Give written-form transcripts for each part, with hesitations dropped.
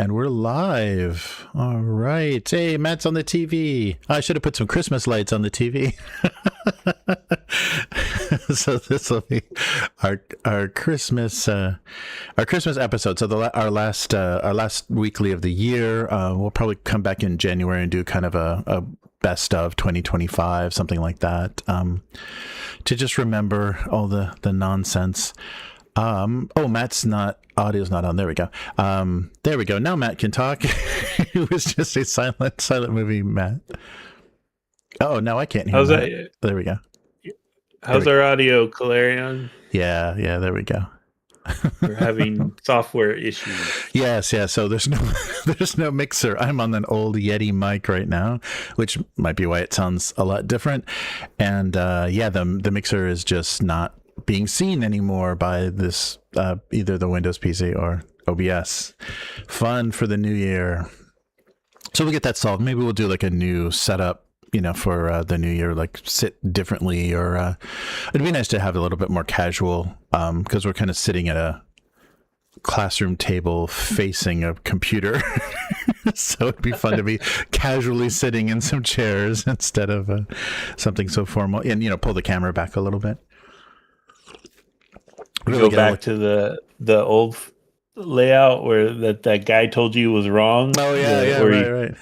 And we're live. All right. Hey, Matt's on the TV. I should have put some Christmas lights on the TV. So this will be our Christmas episode. So our last weekly of the year. We'll probably come back in January and do kind of a best of 2025, something like that, to just remember all the nonsense. Matt's audio's not on. There we go. There we go. Now Matt can talk. It was just a silent movie, Matt. Oh, now I can't hear that. There we go. How's our audio, Calarion? Yeah, there we go. We're having software issues. Yes. So there's no mixer. I'm on an old Yeti mic right now, which might be why it sounds a lot different. And the mixer is just not being seen anymore by this either the Windows PC or OBS. Fun for the new year. So we'll get that solved. Maybe we'll do like a new setup, for the new year, like sit differently, or it'd be nice to have a little bit more casual, because we're kind of sitting at a classroom table facing a computer. So it'd be fun to be casually sitting in some chairs instead of something so formal, and pull the camera back a little bit. Really go back to the old layout where that guy told you was wrong. Oh yeah, right.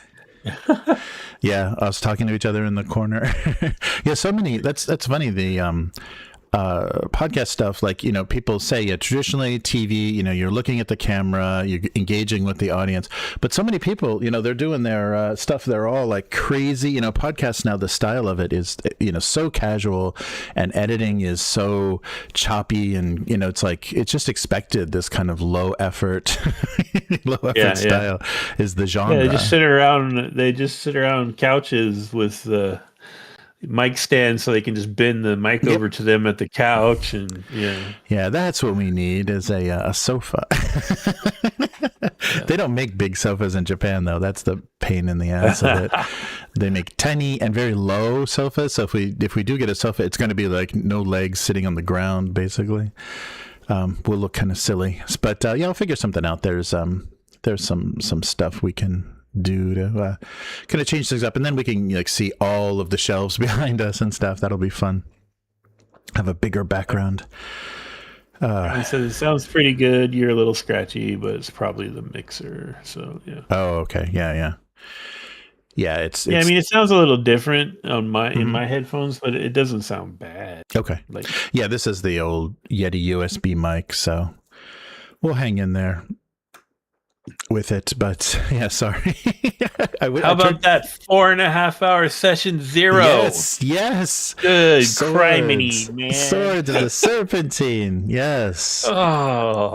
Yeah, us talking to each other in the corner. Yeah, so many. That's funny. The podcast stuff, like people say, traditionally TV, you're looking at the camera, you're engaging with the audience, but so many people, they're doing their stuff, they're all like crazy. Podcasts now, the style of it is so casual, and editing is so choppy, and it's like it's just expected. This kind of low effort style is the genre. Yeah, they just sit around couches with the mic stand so they can just bend the mic over to them at the couch, and that's what we need, is a sofa. They don't make big sofas in Japan, though. That's the pain in the ass of it. They make tiny and very low sofas, so if we do get a sofa, it's going to be like no legs, sitting on the ground, basically. We'll look kind of silly, but I'll figure something out. There's some stuff we can do to kind of change things up, and then we can see all of the shelves behind us and stuff. That'll be fun. Have a bigger background. So it sounds pretty good. You're a little scratchy, but it's probably the mixer. So yeah. Oh, okay. Yeah. It's I mean, it sounds a little different on in my headphones, but it doesn't sound bad. Okay. This is the old Yeti USB mic, so we'll hang in there with it, but sorry. How about that 4.5 hour session 0? Yes. Good criminy, man. Swords of the Serpentine. Yes. Oh.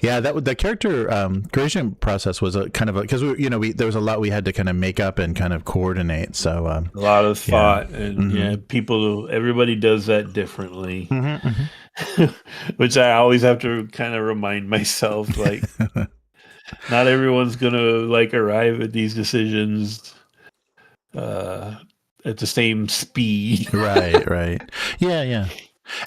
Yeah, the character creation process was a kind of because there was a lot we had to kind of make up and kind of coordinate. So a lot of thought, and everybody does that differently. Which I always have to kind of remind myself, like, not everyone's gonna arrive at these decisions at the same speed. Right. Yeah.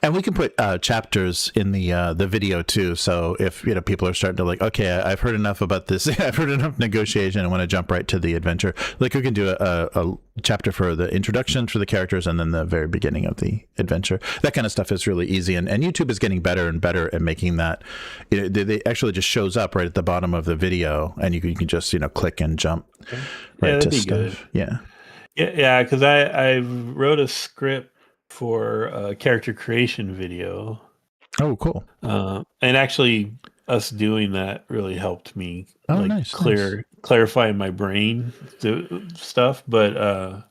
And we can put chapters in the video too. So if people are starting to okay, I've heard enough about this. I've heard enough negotiation. I want to jump right to the adventure. We can do a chapter for the introduction for the characters, and then the very beginning of the adventure. That kind of stuff is really easy, and YouTube is getting better and better at making that. They actually just shows up right at the bottom of the video, and you can just click and jump right to stuff. Good. Yeah. Because I wrote a script for a character creation video. Oh, cool. And actually us doing that really helped me nice. Clarify in my brain stuff, but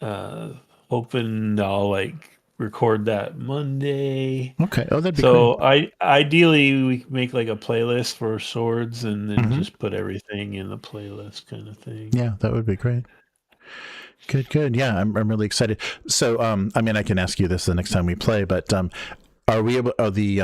hoping I'll record that Monday. Okay. Oh, that'd be so great. Ideally we make a playlist for swords, and then just put everything in the playlist kind of thing. Yeah, that would be great. Good. Yeah, I'm really excited. So, I can ask you this the next time we play, but are the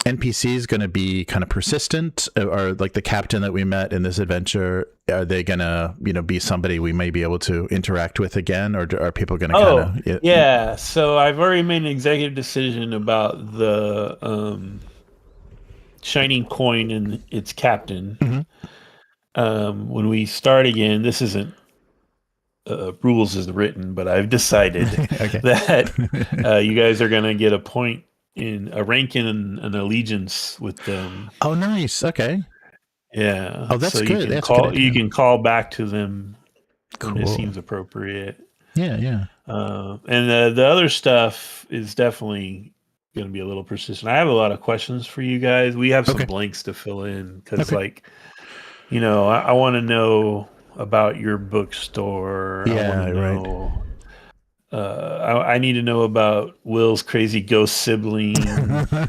NPCs going to be kind of persistent, or like the captain that we met in this adventure? Are they going to, be somebody we may be able to interact with again, or are people going to Yeah. So I've already made an executive decision about the shining coin and its captain. Mm-hmm. When we start again, this isn't rules is written, but I've decided that you guys are going to get a point in a rank in an allegiance with them. Oh, nice. Okay. Yeah. Oh, that's so good. You can That's call. good. You can call back to them when it Cool. seems appropriate. Yeah, yeah. And the other stuff is definitely going to be a little persistent. I have a lot of questions for you guys. We have some blanks to fill in because, like, I want to know about your bookstore. Yeah, I want to know. I need to know about Will's crazy ghost sibling,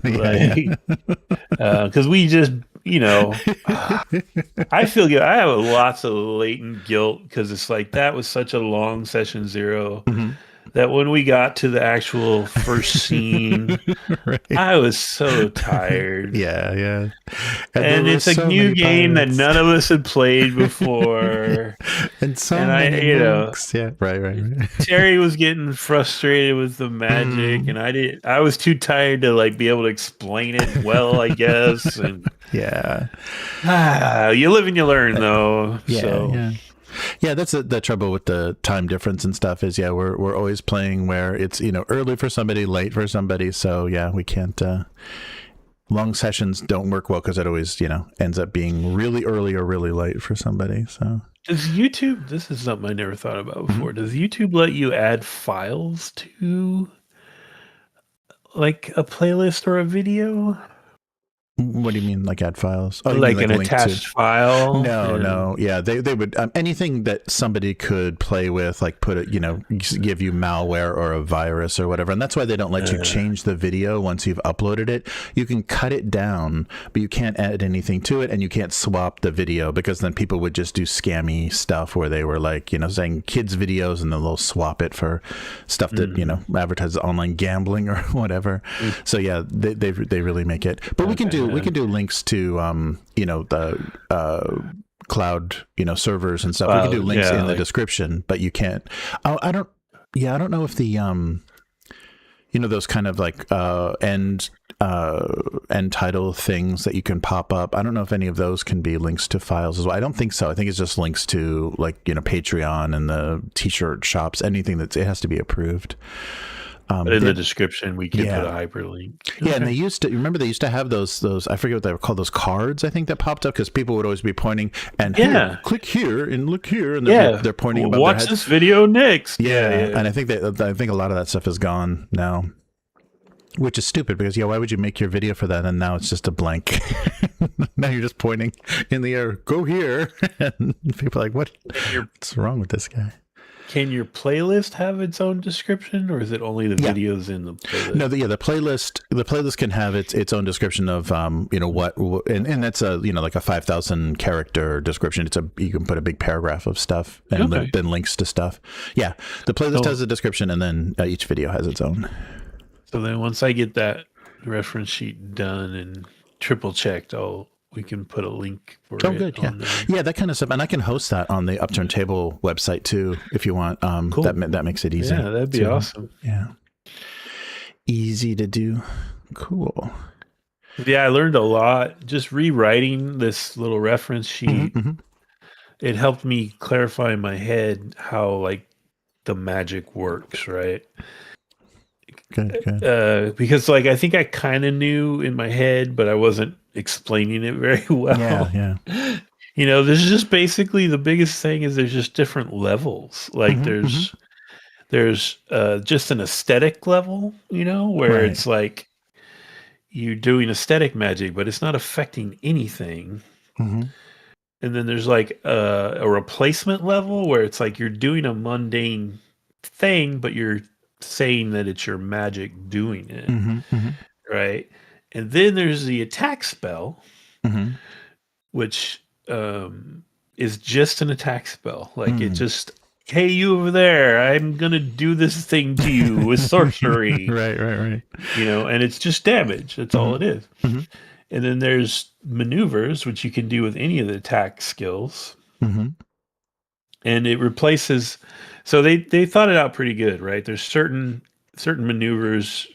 because we just, I feel good. I have lots of latent guilt because it's like that was such a long session 0 that when we got to the actual first scene, I was so tired. Yeah. And it's a new game that none of us had played before. and many books. Yeah, right. Terry was getting frustrated with the magic, and I was too tired to like be able to explain it well, I guess. And yeah. You live and you learn, though. Yeah, that's the trouble with the time difference and stuff is, we're always playing where it's, early for somebody, late for somebody. So, we can't, long sessions don't work well because it always, ends up being really early or really late for somebody. So, does YouTube, this is something I never thought about before, does YouTube let you add files to like a playlist or a video? What do you mean, like add files? Oh, like an attached file? No. Yeah, they would anything that somebody could play with, like put it, give you malware or a virus or whatever, and that's why they don't let you change the video once you've uploaded it. You can cut it down, but you can't add anything to it, and you can't swap the video because then people would just do scammy stuff where they were like, saying kids videos, and then they'll swap it for stuff that advertises online gambling or whatever. So yeah, they really make it, but we can do links to the cloud servers and stuff. We can do links in the description, but you can't. I don't know if the those kind of like end title things that you can pop up. I don't know if any of those can be links to files as well. I don't think so. I think it's just links to like Patreon and the t-shirt shops. Anything it has to be approved. But in the description, we can put a hyperlink. Yeah, and they used to have those I forget what they were called, those cards, I think, that popped up because people would always be pointing and here, click here and look here, and they're pointing above watch their heads. This video next. Yeah, and I think a lot of that stuff is gone now, which is stupid because why would you make your video for that and now it's just a blank? Now you're just pointing in the air, go here, and people are like, what's wrong with this guy? Can your playlist have its own description, or is it only the videos in the playlist? No, the playlist can have its own description of what and that's a like a 5,000 character description. You can put a big paragraph of stuff and then links to stuff. Yeah, the playlist has a description, and then each video has its own. So then once I get that reference sheet done and triple checked, we can put a link for it. Oh, good. Yeah, that kind of stuff. And I can host that on the Upturned Table website too, if you want. Cool. That makes it easy. Yeah, that'd be awesome. Yeah. Easy to do. Cool. Yeah, I learned a lot just rewriting this little reference sheet. It helped me clarify in my head how like the magic works, right? Good. Because like I think I kind of knew in my head, but I wasn't explaining it very well. Yeah. There's just basically the biggest thing is there's just different levels. Like there's just an aesthetic level, where it's like you're doing aesthetic magic, but it's not affecting anything. And then there's like a replacement level where it's like you're doing a mundane thing, but you're saying that it's your magic doing it, right? And then there's the attack spell, which is just an attack spell. Like it just, hey, you over there, I'm gonna do this thing to you with sorcery. Right. And it's just damage. That's all it is. And then there's maneuvers, which you can do with any of the attack skills. And it replaces. So they thought it out pretty good, right? There's certain maneuvers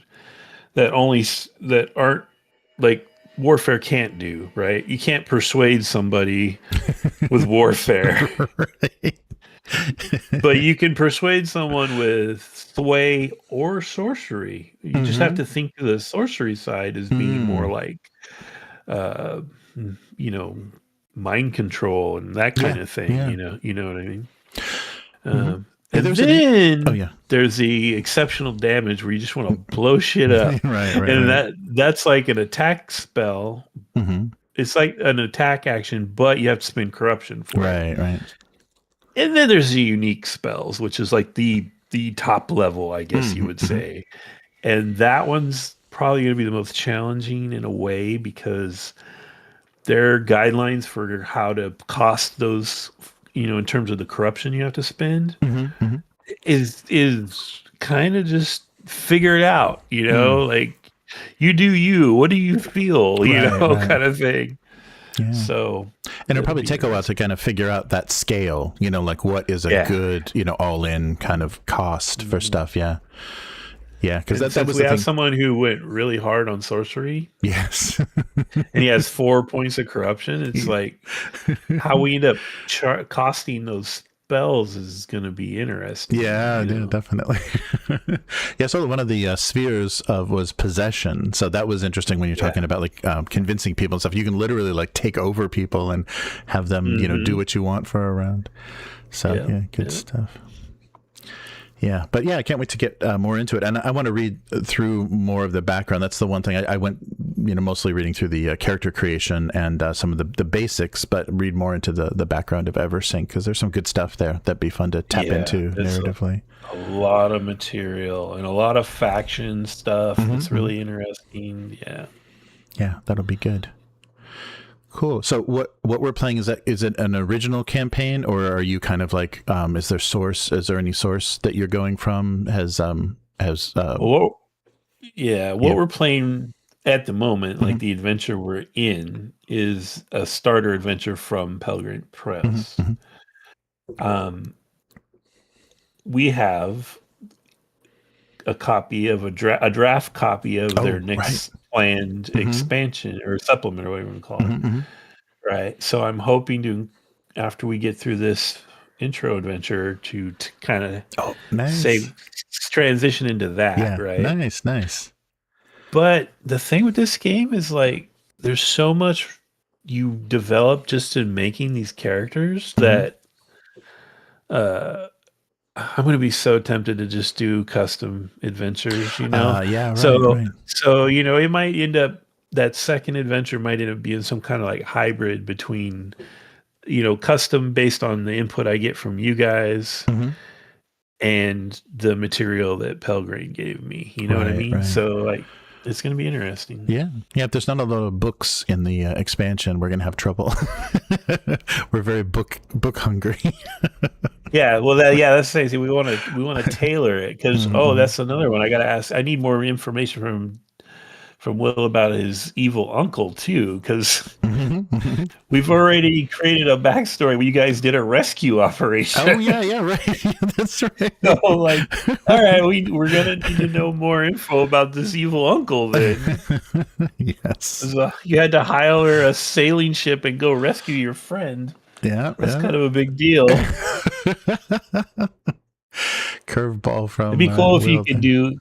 that aren't like warfare can't do, right? You can't persuade somebody with warfare. Right. But you can persuade someone with sway or sorcery. You just have to think of the sorcery side as being more like, uh, mind control and that kind of thing. Yeah. You know what I mean? Yeah, And then there's the exceptional damage where you just want to blow shit up. right. That's like an attack spell. It's like an attack action, but you have to spend corruption for it. Right. And then there's the unique spells, which is like the top level, I guess you would say. And that one's probably going to be the most challenging in a way because there are guidelines for how to cost those, in terms of the corruption you have to spend. Is kind of just figure it out, like you do you. What do you feel, kind of thing. Yeah. So, and it'll probably take a while to kind of figure out that scale, like what is a good, all in kind of cost for stuff. Yeah. Yeah. Because that was we have someone who went really hard on sorcery. Yes. And he has 4 points of corruption. It's like how we end up costing those spells is going to be interesting. Yeah, definitely. Yeah, so one of the spheres was possession. So that was interesting when you're talking about like convincing people and stuff. You can literally like take over people and have them, do what you want for a round. So good stuff. Yeah, but I can't wait to get more into it. And I want to read through more of the background. That's the one thing I went, mostly reading through the character creation and some of the basics, but read more into the background of Eversync because there's some good stuff there that'd be fun to tap into narratively. A lot of material and a lot of faction stuff. It's really interesting. Yeah. Yeah, that'll be good. Cool. So what we're playing is it an original campaign or are you kind of like is there any source that you're going from? What we're playing at the moment, like the adventure we're in, is a starter adventure from Pelgrane Press. We have a copy of a draft copy of their next planned expansion or supplement or whatever you want to call it. Right. So I'm hoping to, after we get through this intro adventure, to kind of transition into that. Right. Nice. But the thing with this game is like there's so much you develop just in making these characters that I'm going to be so tempted to just do custom adventures, So, it might end up, that second adventure might end up being some kind of like hybrid between, custom based on the input I get from you guys and the material that Pelgrane gave me. You know what I mean? Right. So like, it's going to be interesting. Yeah. If there's not a lot of books in the expansion, we're going to have trouble. We're very book hungry. Yeah. Well, that's the thing. We want to tailor it because that's another one. I got to ask. I need more information from Will about his evil uncle too, because we've already created a backstory where you guys did a rescue operation. Oh yeah, right. Yeah, that's right. So like, all right, we're gonna need to know more info about this evil uncle then. Yes. You had to hire a sailing ship and go rescue your friend. Yeah, that's kind of a big deal. Curveball from. It'd be cool if you could do.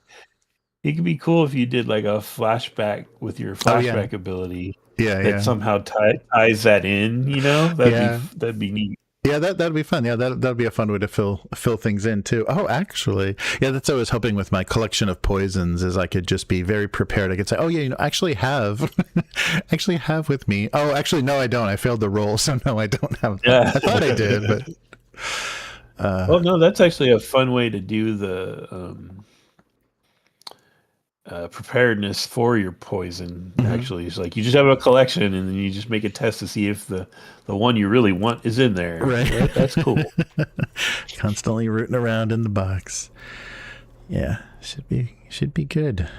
It could be cool if you did like a flashback with your flashback ability. Yeah, that somehow ties that in. That'd be neat. Yeah, that'd be fun. Yeah, that'd be a fun way to fill things in too. Oh, actually, that's what I was hoping with my collection of poisons is I could just be very prepared. I could say, actually have with me. Oh, actually, no, I don't. I failed the roll, so no, I don't have. Yeah. I thought I did, but. Well, no, that's actually a fun way to do the preparedness for your poison. Actually, it's like you just have a collection, and then you just make a test to see if the one you really want is in there. Right, that's cool. Constantly rooting around in the box. Yeah, should be good.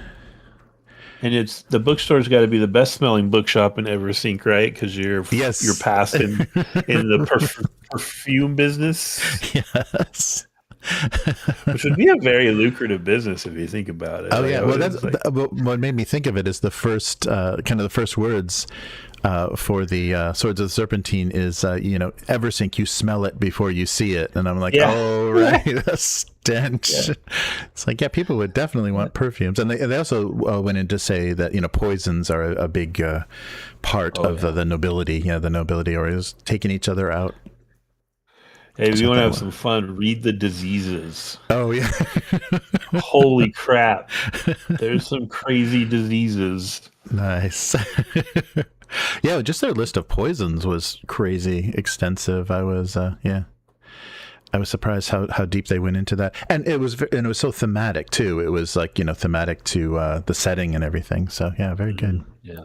And the bookstore's got to be the best smelling bookshop in Eversync, right? Because you're past in the perfume business. Yes. Which would be a very lucrative business if you think about it. Oh Like, yeah, well it's like, what made me think of it is the first kind of the first words for the Swords of the Serpentine is Eversink, you smell it before you see it, and I'm like, oh right, the stench. Yeah. It's like, yeah, people would definitely want perfumes, and they also went in to say that poisons are a big part of the nobility. Yeah, the nobility is taking each other out. Hey, if you want to have some fun, read the diseases. Oh, yeah. Holy crap. There's some crazy diseases. Nice. Yeah, just their list of poisons was crazy extensive. I was surprised how deep they went into that. And it was so thematic, too. It was like, thematic to the setting and everything. So, yeah, very good. Yeah.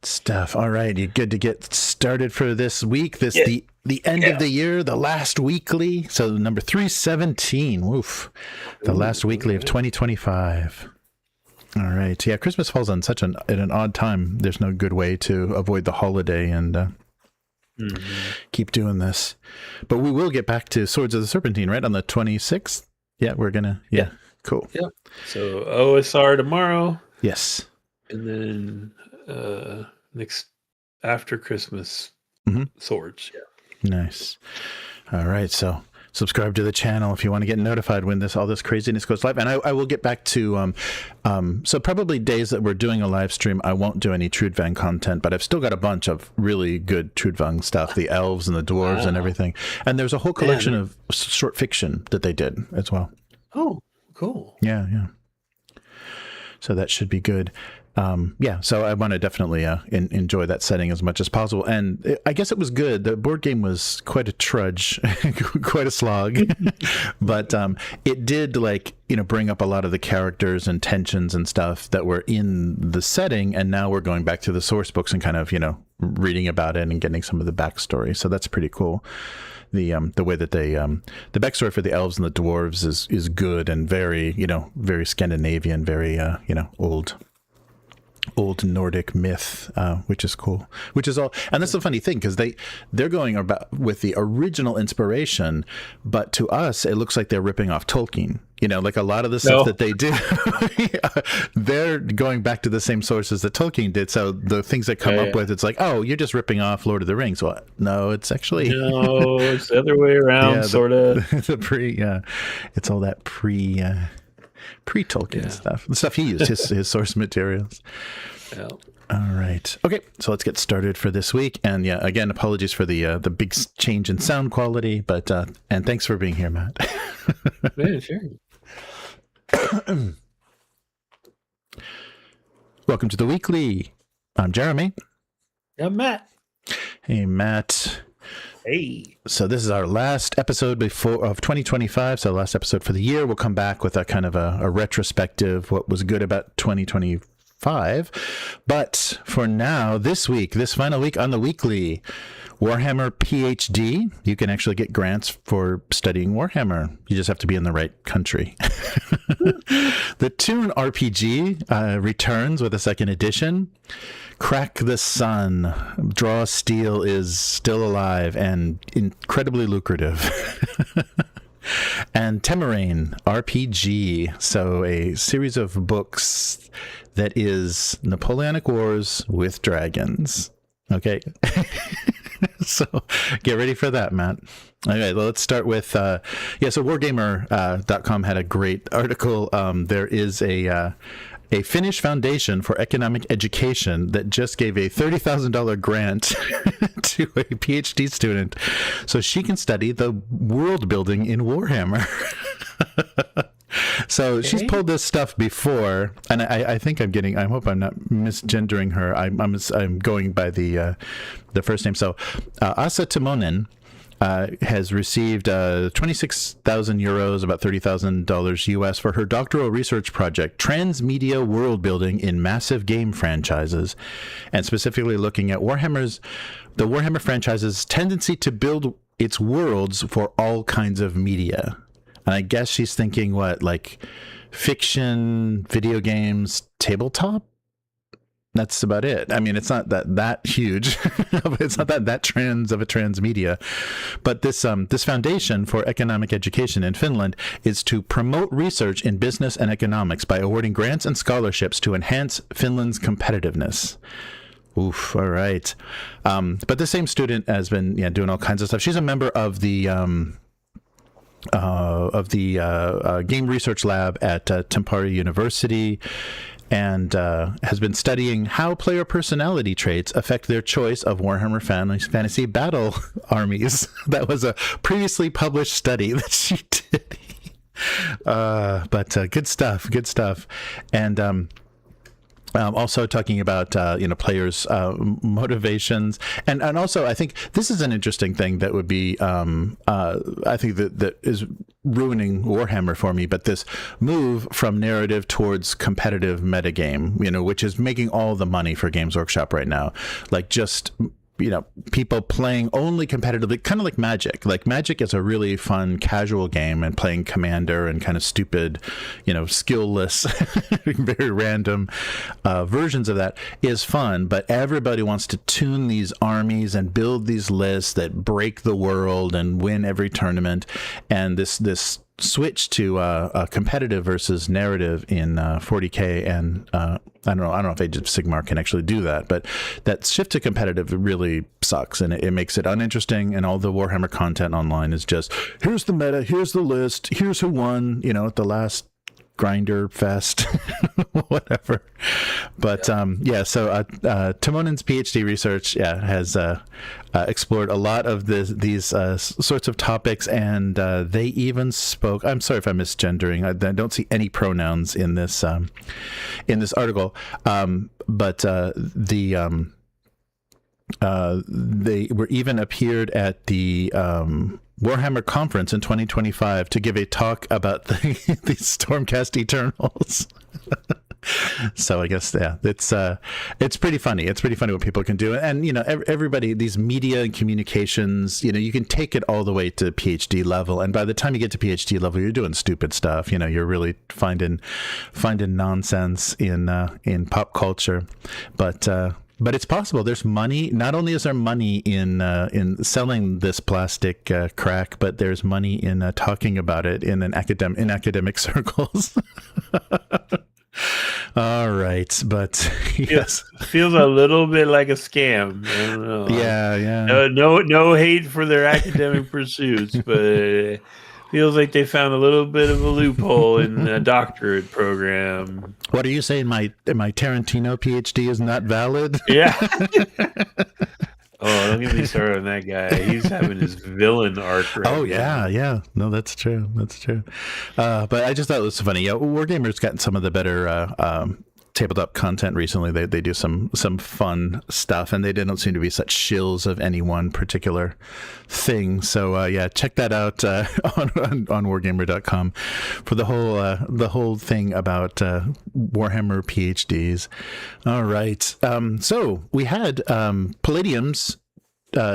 Stuff. All right, you good to get started for this week? The end of the year, the last weekly. So number 317. Woof. The last weekly of 2025. All right. Yeah, Christmas falls on at an odd time. There's no good way to avoid the holiday and keep doing this. But we will get back to Swords of the Serpentine, right? On the 26th. Yeah, we're gonna. Yeah. Cool. Yeah. So OSR tomorrow. Yes. And then next after Christmas Swords. Yeah. Nice. All right. So subscribe to the channel if you want to get notified when all this craziness goes live. And I will get back to, so probably days that we're doing a live stream, I won't do any Trudvang content, but I've still got a bunch of really good Trudvang stuff, the elves and the dwarves and everything. And there's a whole collection of short fiction that they did as well. Oh, cool. Yeah. So that should be good. So I want to definitely enjoy that setting as much as possible. And I guess it was good. The board game was quite a trudge, quite a slog. But it did bring up a lot of the characters and tensions and stuff that were in the setting. And now we're going back to the source books and kind of, reading about it and getting some of the backstory. So that's pretty cool. The way that they the backstory for the elves and the dwarves is good and very, very Scandinavian, very, old Nordic myth, which is cool, which is all. And that's the funny thing, because they're going about with the original inspiration, but to us it looks like they're ripping off Tolkien, like a lot of the stuff that they do. They're going back to the same sources that Tolkien did, so the things that come up with, it's like, oh, you're just ripping off Lord of the Rings. Well, no, it's actually it's the other way around. Sort of it's all that pre-Tolkien stuff, the stuff he used, his source materials. Yeah. All right. Okay, so let's get started for this week. And yeah, again, apologies for the big change in sound quality, but and thanks for being here, Matt. Yeah, sure. Welcome to the weekly. I'm Jeremy. I'm Matt. Hey, Matt. Hey. So this is our last episode of 2025. So last episode for the year. We'll come back with a kind of a retrospective, what was good about 2025. But for now, this final week on the weekly, Warhammer PhD. You can actually get grants for studying Warhammer. You just have to be in the right country. The Toon RPG returns with a second edition. Crack the Sun. Draw Steel is still alive and incredibly lucrative. And Temeraire RPG. So a series of books that is Napoleonic Wars with dragons. Okay. So get ready for that, Matt. Okay, well, let's start with, so wargamer.com had a great article. There is a Finnish Foundation for Economic Education that just gave a $30,000 grant to a PhD student so she can study the world building in Warhammer. So she's pulled this stuff before, and I think I hope I'm not misgendering her. I'm going by the first name. So Aase Timonen has received 26,000 euros, about $30,000 US, for her doctoral research project, Transmedia World Building in Massive Game Franchises, and specifically looking at the Warhammer franchise's tendency to build its worlds for all kinds of media. And I guess she's thinking like fiction, video games, tabletop? that's about it. I mean, it's not that huge. It's not that trans of a transmedia. But this foundation for economic education in Finland is to promote research in business and economics by awarding grants and scholarships to enhance Finland's competitiveness. Oof. All right. But the same student has been doing all kinds of stuff. She's a member of the game research lab at Tampere University, and has been studying how player personality traits affect their choice of Warhammer fantasy battle armies. That was a previously published study that she did. But good stuff. And also talking about players' motivations, and also I think this is an interesting thing that would be I think that is ruining Warhammer for me. But this move from narrative towards competitive metagame, which is making all the money for Games Workshop right now, like just people playing only competitively, kind of like Magic. Like Magic is a really fun casual game, and playing Commander and kind of stupid, skill-less, very random versions of that is fun. But everybody wants to tune these armies and build these lists that break the world and win every tournament. And this switch to competitive versus narrative in 40K, and I don't know if Age of Sigmar can actually do that, but that shift to competitive really sucks, and it makes it uninteresting. And all the Warhammer content online is just, here's the meta, here's the list, here's who won, at the last grinder fest, whatever. But so Timonen's PhD research has explored a lot of these sorts of topics, and they even spoke. I'm sorry if I'm misgendering. I don't see any pronouns in this article, but they were even appeared at the Warhammer conference in 2025 to give a talk about the Stormcast Eternals. So I guess it's pretty funny. It's pretty funny what people can do, and everybody, these media and communications, you can take it all the way to PhD level, and by the time you get to PhD level, you're doing stupid stuff. You're really finding nonsense in pop culture, but it's possible. There's money. Not only is there money in selling this plastic crack, but there's money in talking about it in academic circles. All right, but yes, feels a little bit like a scam. I don't know. Yeah. No hate for their academic pursuits, but it feels like they found a little bit of a loophole in a doctorate program. What are you saying? My Tarantino PhD is not valid? Yeah. Oh, don't get me started on that guy. He's having his villain arc right now. Yeah. No, that's true. But I just thought it was funny. Yeah, Wargamer's gotten some of the better tabletop content recently. They do some fun stuff, and they didn't seem to be such shills of any one particular thing. So check that out on wargamer.com for the whole thing about Warhammer PhDs. All right. So we had Palladium's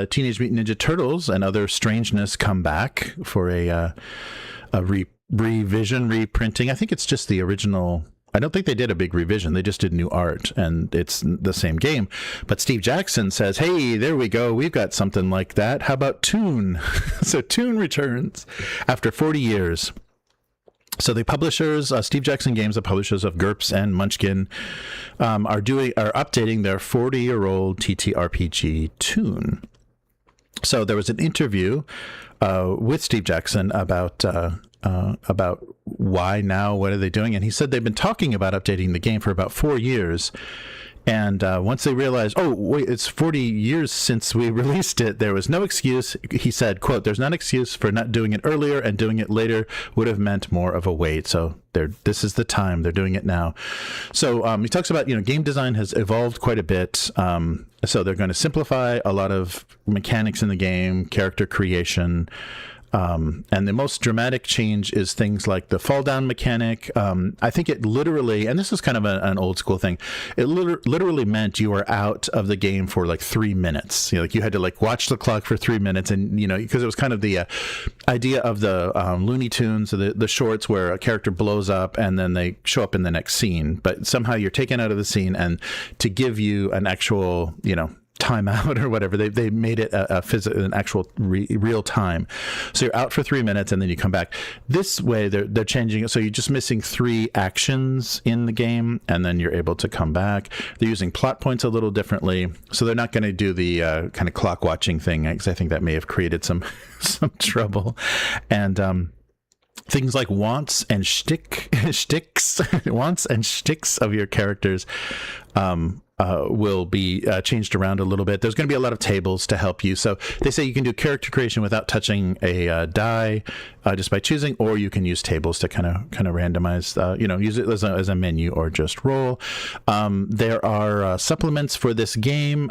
Teenage Mutant Ninja Turtles and Other Strangeness come back for a reprinting. I think it's just the original. I don't think they did a big revision. They just did new art, and it's the same game. But Steve Jackson says, hey, there we go. We've got something like that. How about Toon? So Toon returns after 40 years. So the publishers, Steve Jackson Games, the publishers of GURPS and Munchkin, are updating their 40-year-old TTRPG Toon. So there was an interview with Steve Jackson about why now, what are they doing, and he said they've been talking about updating the game for about 4 years, and once they realized, oh wait, it's 40 years since we released it, there was no excuse. He said, quote, there's not excuse for not doing it earlier, and doing it later would have meant more of a wait, so this is the time. They're doing it now. So he talks about, game design has evolved quite a bit, so they're going to simplify a lot of mechanics in the game, character creation, And the most dramatic change is things like the fall down mechanic. I think it literally, and this is kind of an old school thing, it literally meant you were out of the game for like 3 minutes. Like you had to like watch the clock for 3 minutes, and because it was kind of the idea of the Looney Tunes, the shorts where a character blows up and then they show up in the next scene, but somehow you're taken out of the scene, and to give you an actual, timeout or whatever, they made it an actual real time, so you're out for 3 minutes and then you come back. This way they're changing it, so you're just missing 3 actions in the game and then you're able to come back. They're using plot points a little differently, so they're not going to do the kind of clock watching thing, because I think that may have created some trouble. And things like wants and shticks of your characters will be changed around a little bit. There's going to be a lot of tables to help you. So they say you can do character creation without touching a die, just by choosing, or you can use tables to kind of randomize, use it as a menu or just roll. There are supplements for this game.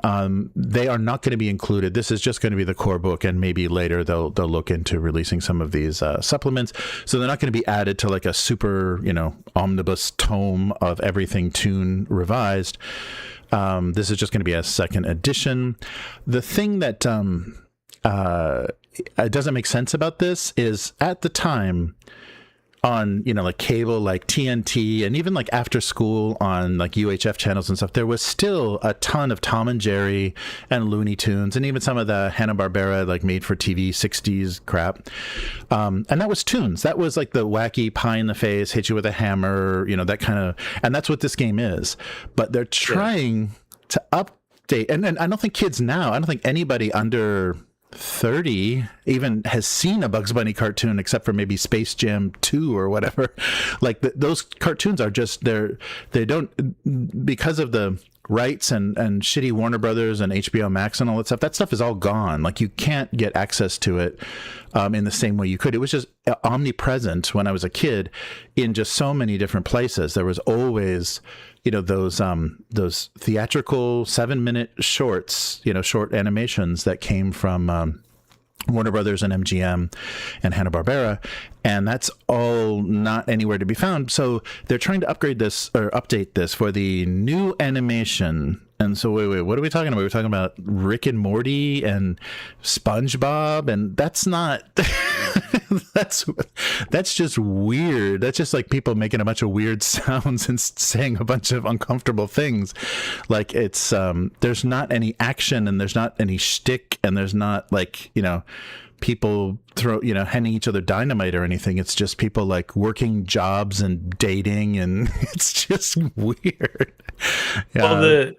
They are not going to be included. This is just going to be the core book, and maybe later they'll look into releasing some of these supplements. So they're not going to be added to like a super, omnibus tome of everything Toon revised. This is just going to be a second edition. The thing that doesn't make sense about this is, at the time, on like cable, like TNT, and even like after school on like UHF channels and stuff, there was still a ton of Tom and Jerry and Looney Tunes, and even some of the Hanna-Barbera like made for TV 60s crap, and that was Toons. That was like the wacky pie in the face, hit you with a hammer, that kind of, and that's what this game is. But they're trying to update, and I don't think kids now, I don't think anybody under 30 even has seen a Bugs Bunny cartoon, except for maybe Space Jam 2 or whatever. Like those cartoons are just, they don't, because of the rights and shitty Warner Brothers and HBO Max and all that stuff is all gone. Like you can't get access to it in the same way you could. It was just omnipresent when I was a kid in just so many different places. There was always those theatrical 7-minute shorts, short animations that came from Warner Brothers and MGM and Hanna-Barbera, and that's all not anywhere to be found. So they're trying to upgrade this or update this for the new animation. And so wait, what are we talking about? We're talking about Rick and Morty and SpongeBob, and that's not that's just weird. That's just like people making a bunch of weird sounds and saying a bunch of uncomfortable things. Like it's there's not any action, and there's not any shtick, and there's not like people handing each other dynamite or anything. It's just people like working jobs and dating, and it's just weird. Well,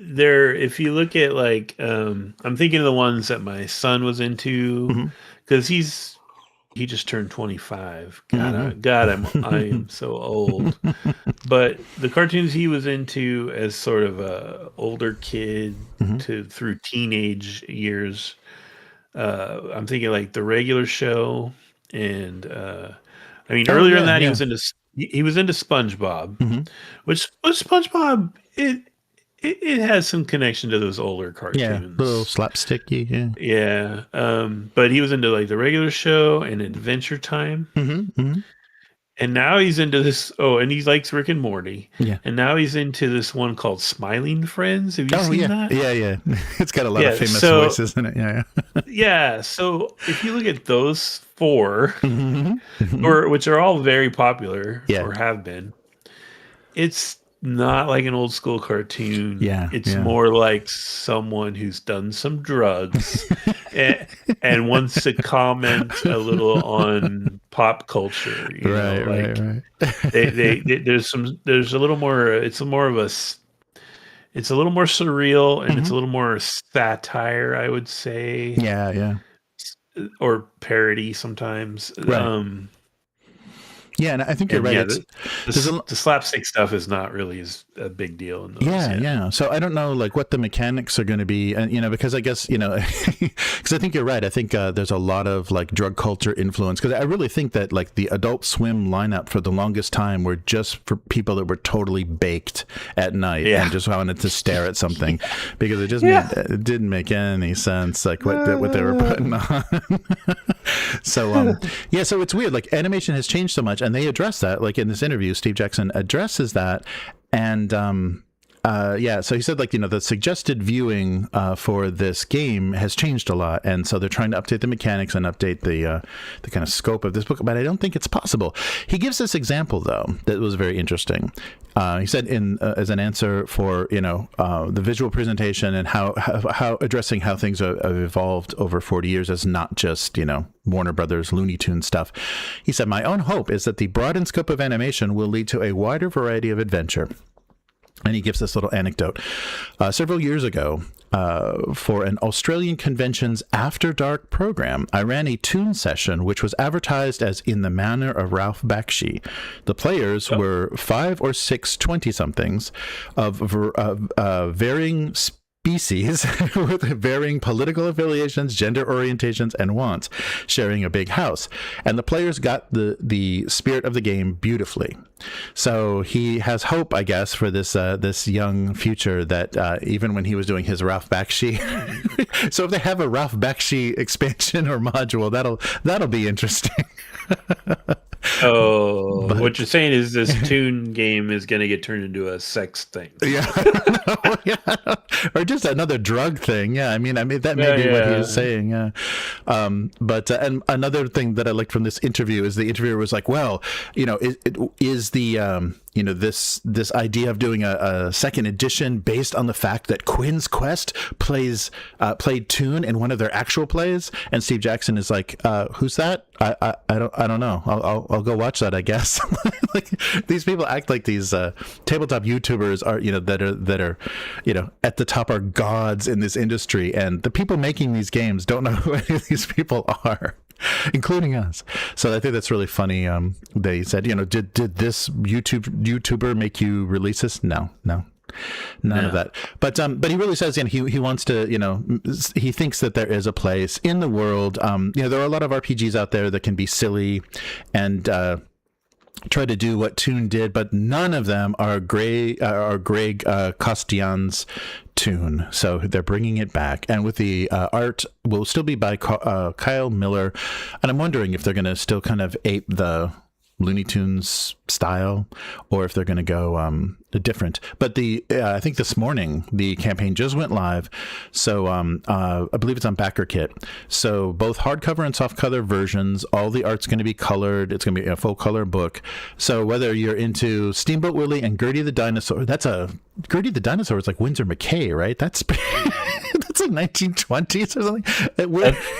if you look at like I'm thinking of the ones that my son was into, because he just turned 25. God, I am so old. But the cartoons he was into as sort of a older kid through teenage years, I'm thinking like the regular show, and earlier than that, he was into SpongeBob, which SpongeBob it has some connection to those older cartoons. Yeah, a little slapsticky. Yeah. But he was into like the regular show and Adventure Time. And now he's into this. Oh, and he likes Rick and Morty. Yeah. And now he's into this one called Smiling Friends. Have you seen that? Yeah. It's got a lot of famous voices in it. Yeah. Yeah. So if you look at those 4, which are all very popular or have been, it's not like an old school cartoon. It's more like someone who's done some drugs and wants to comment a little on pop culture. Right. There's a little more. It's more It's a little more surreal, and it's a little more satire, I would say. Yeah. Or parody sometimes. Right. Yeah, and I think you're right. The slapstick stuff is not really as a big deal in those. Yeah. So I don't know like what the mechanics are going to be, and because I guess because I think you're right. I think there's a lot of like drug culture influence, because I really think that like the Adult Swim lineup for the longest time were just for people that were totally baked at night and just wanted to stare at something, because it just it didn't make any sense like what they were putting on. So so it's weird. Like animation has changed so much, and they address that. Like in this interview, Steve Jackson addresses that, and so he said like the suggested viewing for this game has changed a lot, and so they're trying to update the mechanics and update the kind of scope of this book, but I don't think it's possible. He gives this example though that was very interesting. He said as an answer for the visual presentation and how addressing how things have evolved over 40 years as not just Warner Brothers Looney Tunes stuff. He said, "My own hope is that the broadened scope of animation will lead to a wider variety of adventure." And he gives this little anecdote. Several years ago, for an Australian convention's After Dark program, I ran a Toon session which was advertised as In the Manner of Ralph Bakshi. The players were 5 or 6 20-somethings of varying species with varying political affiliations, gender orientations, and wants, sharing a big house. And the players got the spirit of the game beautifully. So he has hope, I guess, for this young future that even when he was doing his Ralph Bakshi, so if they have a Ralph Bakshi expansion or module, that'll be interesting. But what you're saying is this Toon game is going to get turned into a sex thing. Or just another drug thing. Yeah, I mean that may be what he was saying. Yeah, but and another thing that I liked from this interview is the interviewer was like, well, is the this idea of doing a second edition based on the fact that Quinn's Quest played Toon in one of their actual plays, and Steve Jackson is like, who's that? I don't know. I'll go watch that, I guess. Like these people act like these tabletop YouTubers are that are at the top are gods in this industry, and the people making these games don't know who any of these people are, including us. So I think that's really funny. They said, did this YouTuber make you release this? No. None of that. But he really says, he wants to, he thinks that there is a place in the world. There are a lot of RPGs out there that can be silly and try to do what Toon did, but none of them are Greg Kostian's Toon. So they're bringing it back, and with the art will still be by Kyle Miller, and I'm wondering if they're going to still kind of ape the Looney Tunes style, or if they're going to go different. But I think this morning the campaign just went live, so I believe it's on Backerkit. So both hardcover and softcover versions, all the art's going to be colored. It's going to be a full color book. So whether you're into Steamboat Willie and Gertie the Dinosaur, Gertie the Dinosaur is like Winsor McKay, right? That's that's like 1920s or something.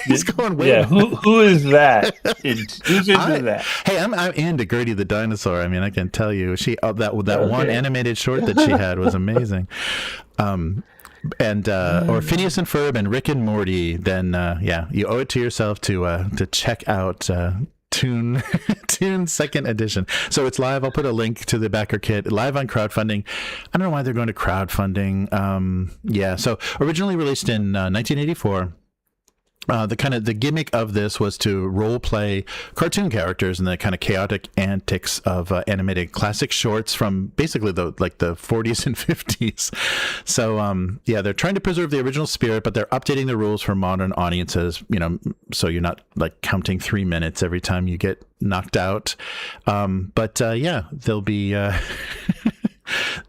He's going way. Yeah, who is that? Who's into that? Hey, I'm into Gertie the Dinosaur. I mean, I can tell you, that one animated short that she had was amazing. Or Phineas and Ferb and Rick and Morty. Then you owe it to yourself to check out Toon second edition. So it's live. I'll put a link to the Backerkit live on crowdfunding. I don't know why they're going to crowdfunding. So originally released in 1984. The gimmick of this was to role play cartoon characters and the kind of chaotic antics of animated classic shorts from basically the 40s and 50s. So they're trying to preserve the original spirit, but they're updating the rules for modern audiences. So you're not like counting 3 minutes every time you get knocked out. There'll be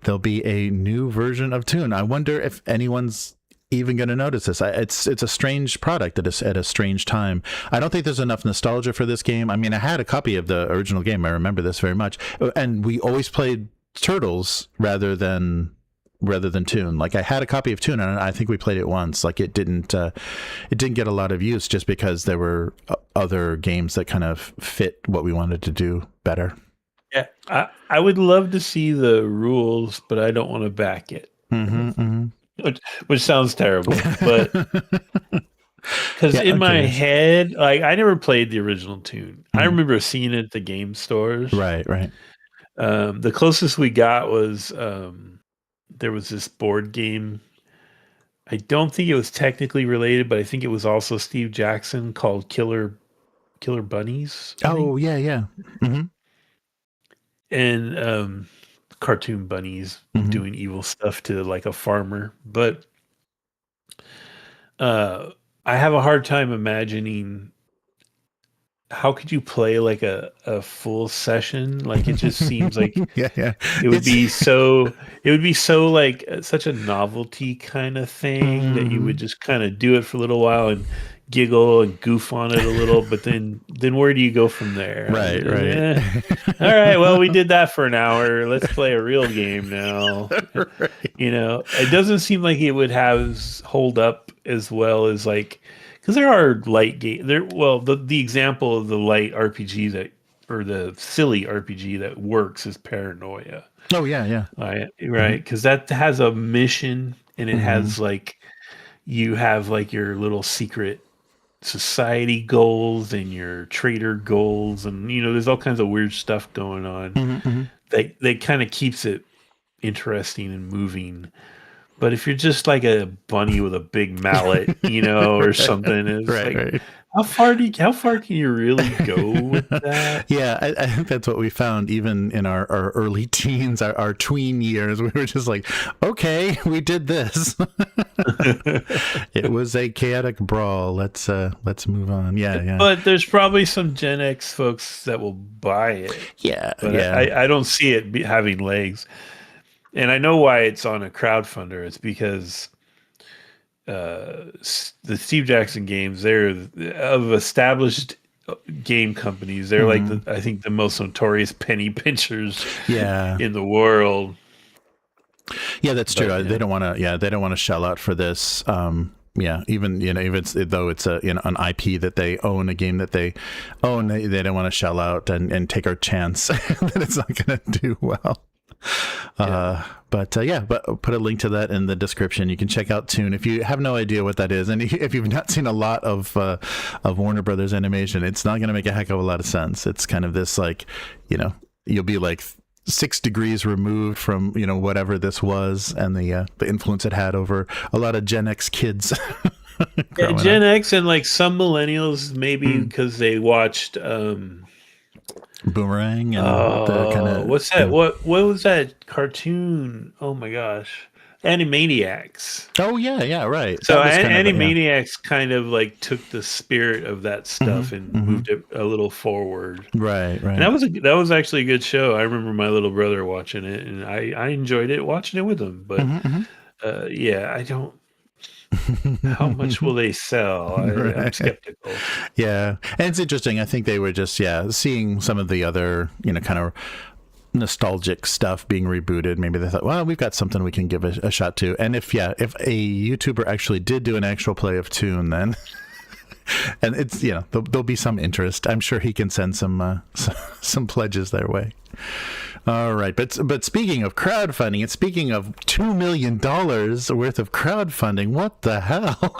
there'll be a new version of Toon. I wonder if anyone's even going to notice this. It's a strange product at a strange time. I don't think there's enough nostalgia for this game. I mean, I had a copy of the original game. I remember this very much, and we always played Turtles rather than Toon. Like I had a copy of Toon, and I think we played it once. Like it didn't get a lot of use just because there were other games that kind of fit what we wanted to do better. Yeah, I would love to see the rules, but I don't want to back it. Which sounds terrible, but because in my head, like I never played the original Toon. I remember seeing it at the game stores. Right. The closest we got was there was this board game. I don't think it was technically related, but I think it was also Steve Jackson, called Killer Bunnies. I think. Oh, yeah. Mm-hmm. And cartoon bunnies doing evil stuff to like a farmer. But I have a hard time imagining how could you play like a full session. Like, it just seems like Yeah. it would be so like such a novelty kind of thing that you would just kind of do it for a little while and giggle and goof on it a little, but then where do you go from there? Right. All right, well, we did that for an hour. Let's play a real game now. Right. It doesn't seem like it would hold up as well as, like, because there are light games there. Well, the example of the light RPG or the silly RPG that works is Paranoia. Oh, yeah. Right, because that has a mission, and it has like, you have like your little secret society goals and your trader goals, and there's all kinds of weird stuff going on. That kind of keeps it interesting and moving. But if you're just like a bunny with a big mallet, or something, it's Right. how far can you really go with that? Yeah, I think that's what we found even in our early teens, our tween years. We were just like, okay, we did this. It was a chaotic brawl. Let's move on. Yeah. But there's probably some Gen X folks that will buy it. Yeah, But yeah. I don't see it having legs. And I know why it's on a crowdfunder. It's because the Steve Jackson games, they're of established game companies. They're like I think the most notorious penny pinchers in the world. Yeah, that's true. They don't want to. Yeah, they don't want to shell out for this. Even though it's an IP that they own, a game that they own, they don't want to shell out and take our chance that it's not going to do well. But put a link to that in the description. You can check out Toon if you have no idea what that is, and if you've not seen a lot of Warner Brothers animation, it's not going to make a heck of a lot of sense. It's kind of this, like, you'll be like 6 degrees removed from whatever this was, and the influence it had over a lot of Gen X kids. Gen X and like some millennials, maybe because they watched Boomerang and the kind of what's that? What was that cartoon? Oh my gosh, Animaniacs. Oh yeah, right. So Animaniacs kind of like took the spirit of that stuff and moved it a little forward. Right. And that was actually a good show. I remember my little brother watching it, and I enjoyed it watching it with him. But I don't. How much will they sell? I'm skeptical. Yeah, and it's interesting. I think they were just seeing some of the other kind of nostalgic stuff being rebooted. Maybe they thought, well, we've got something we can give a shot to. And if a YouTuber actually did do an actual play of Toon, then and it's there'll be some interest. I'm sure he can send some pledges their way. All right, but speaking of crowdfunding, and speaking of $2 million worth of crowdfunding, what the hell?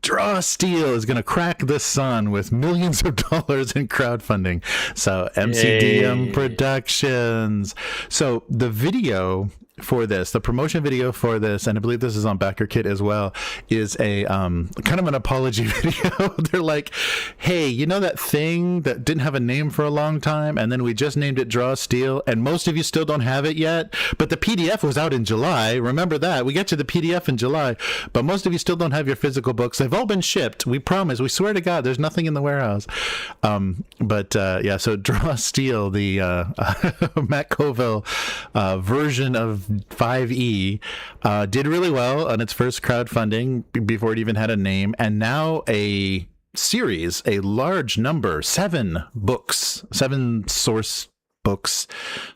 Draw Steel is going to crack the sun with millions of dollars in crowdfunding. So MCDM Productions. So the video for this, the promotion video for this, and I believe this is on Backerkit as well, is a kind of an apology video. They're like, hey, that thing that didn't have a name for a long time, and then we just named it Draw Steel, and most of you still don't have it yet, but the PDF was out in July. Remember that. We got you the PDF in July, but most of you still don't have your physical books. They've all been shipped. We promise. We swear to God, there's nothing in the warehouse. So Draw Steel, the Matt Colville version of 5e, did really well on its first crowdfunding before it even had a name, and now a series, a large number, 7 source books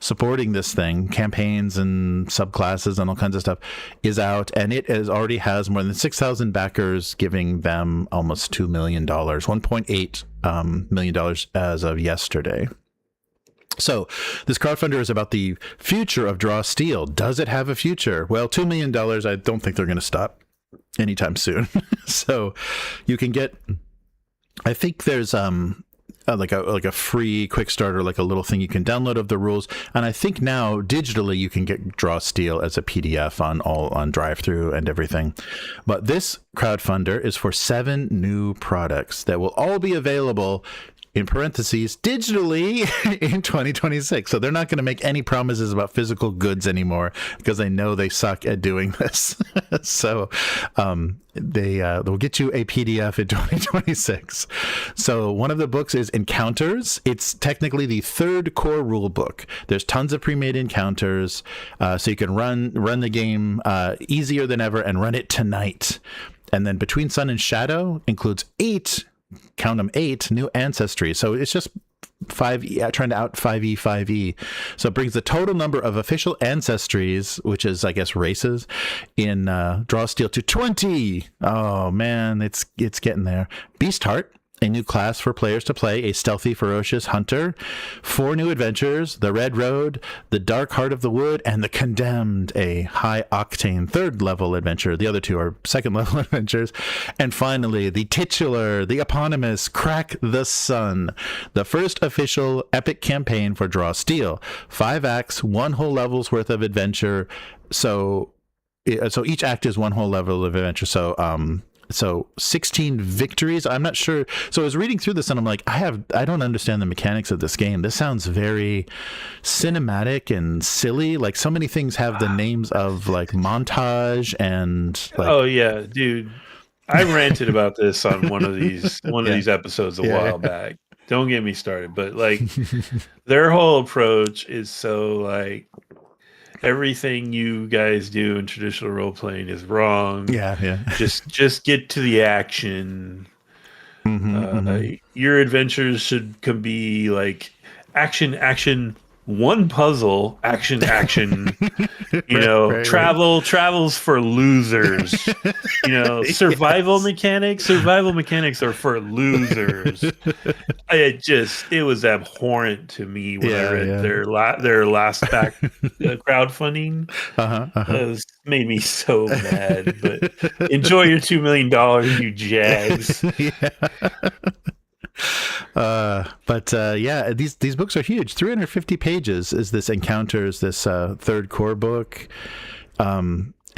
supporting this thing, campaigns and subclasses and all kinds of stuff, is out, and it already has more than 6,000 backers, giving them almost $2 million, $1.8 million as of yesterday. So this crowdfunder is about the future of Draw Steel. Does it have a future? Well, $2 million, I don't think they're going to stop anytime soon. So you can get, I think there's like a free quick starter, like a little thing you can download of the rules. And I think now digitally you can get Draw Steel as a PDF on drive-through and everything. But this crowdfunder is for 7 new products that will all be available, in parentheses, digitally in 2026. So they're not going to make any promises about physical goods anymore because they know they suck at doing this. So they'll get you a PDF in 2026. So one of the books is Encounters. It's technically the 3rd core rule book. There's tons of pre-made encounters, so you can run the game easier than ever and run it tonight. And then Between Sun and Shadow includes 8 new ancestries. So it's just 5e, trying to out 5e. So it brings the total number of official ancestries, which is, I guess, races, in Draw Steel to 20. Oh man, it's getting there. Beastheart, a new class for players to play, a stealthy, ferocious hunter. 4 new adventures: the Red Road, the Dark Heart of the Wood, and the Condemned, a high-octane 3rd level adventure. The other 2 are 2nd level adventures. And finally, the titular, the eponymous Crack the Sun, the first official epic campaign for Draw Steel. 5 acts, 1 whole level's worth of adventure. So each act is 1 whole level of adventure. So 16 victories. I'm not sure. So I was reading through this and I'm like, I don't understand the mechanics of this game. This sounds very cinematic and silly. Like, so many things have the names of like montage and like, oh yeah, dude. I ranted about this on one of these episodes a while back. Don't get me started, but like their whole approach is so like, everything you guys do in traditional role playing is wrong. Yeah. Just get to the action. Your adventures can be like action, 1 puzzle, action. Travels for losers. Survival mechanics are for losers. It was abhorrent to me when I read their last crowdfunding. It made me so mad. But enjoy your $2 million, you jags. These books are huge. 350 pages is this Encounters, this 3rd core book.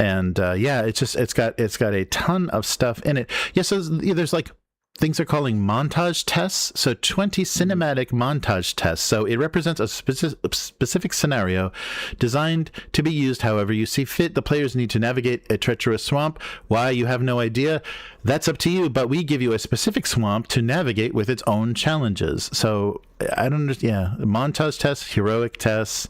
It's got a ton of stuff in it. So there's like things they're calling montage tests. So 20 cinematic montage tests. So it represents a specific scenario designed to be used however you see fit. The players need to navigate a treacherous swamp. Why? You have no idea. That's up to you, but we give you a specific swamp to navigate with its own challenges. So I don't understand. Montage tests, heroic tests,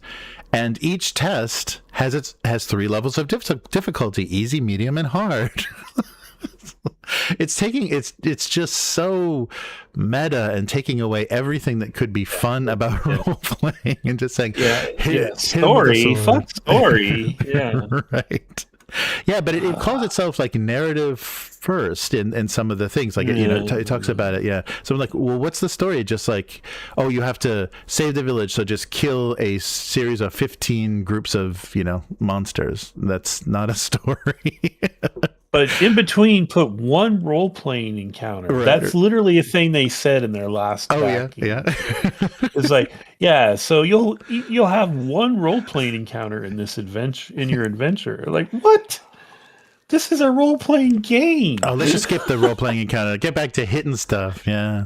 and each test has 3 levels of difficulty: easy, medium, and hard. It's just so meta and taking away everything that could be fun about role playing and just saying, story, fuck story. Yeah. Right. Yeah, but it calls itself like narrative first in some of the things, like it talks about it. Yeah. So I'm like, well, what's the story? Just like, oh, you have to save the village, so just kill a series of 15 groups of monsters. That's not a story. But in between, put 1 role-playing encounter. Right. That's literally a thing they said in their last. Yeah. It's like, so you'll have 1 role-playing encounter in this adventure, in your adventure. Like, what? This is a role-playing game. Oh, let's just skip the role-playing encounter. Get back to hitting stuff. Yeah.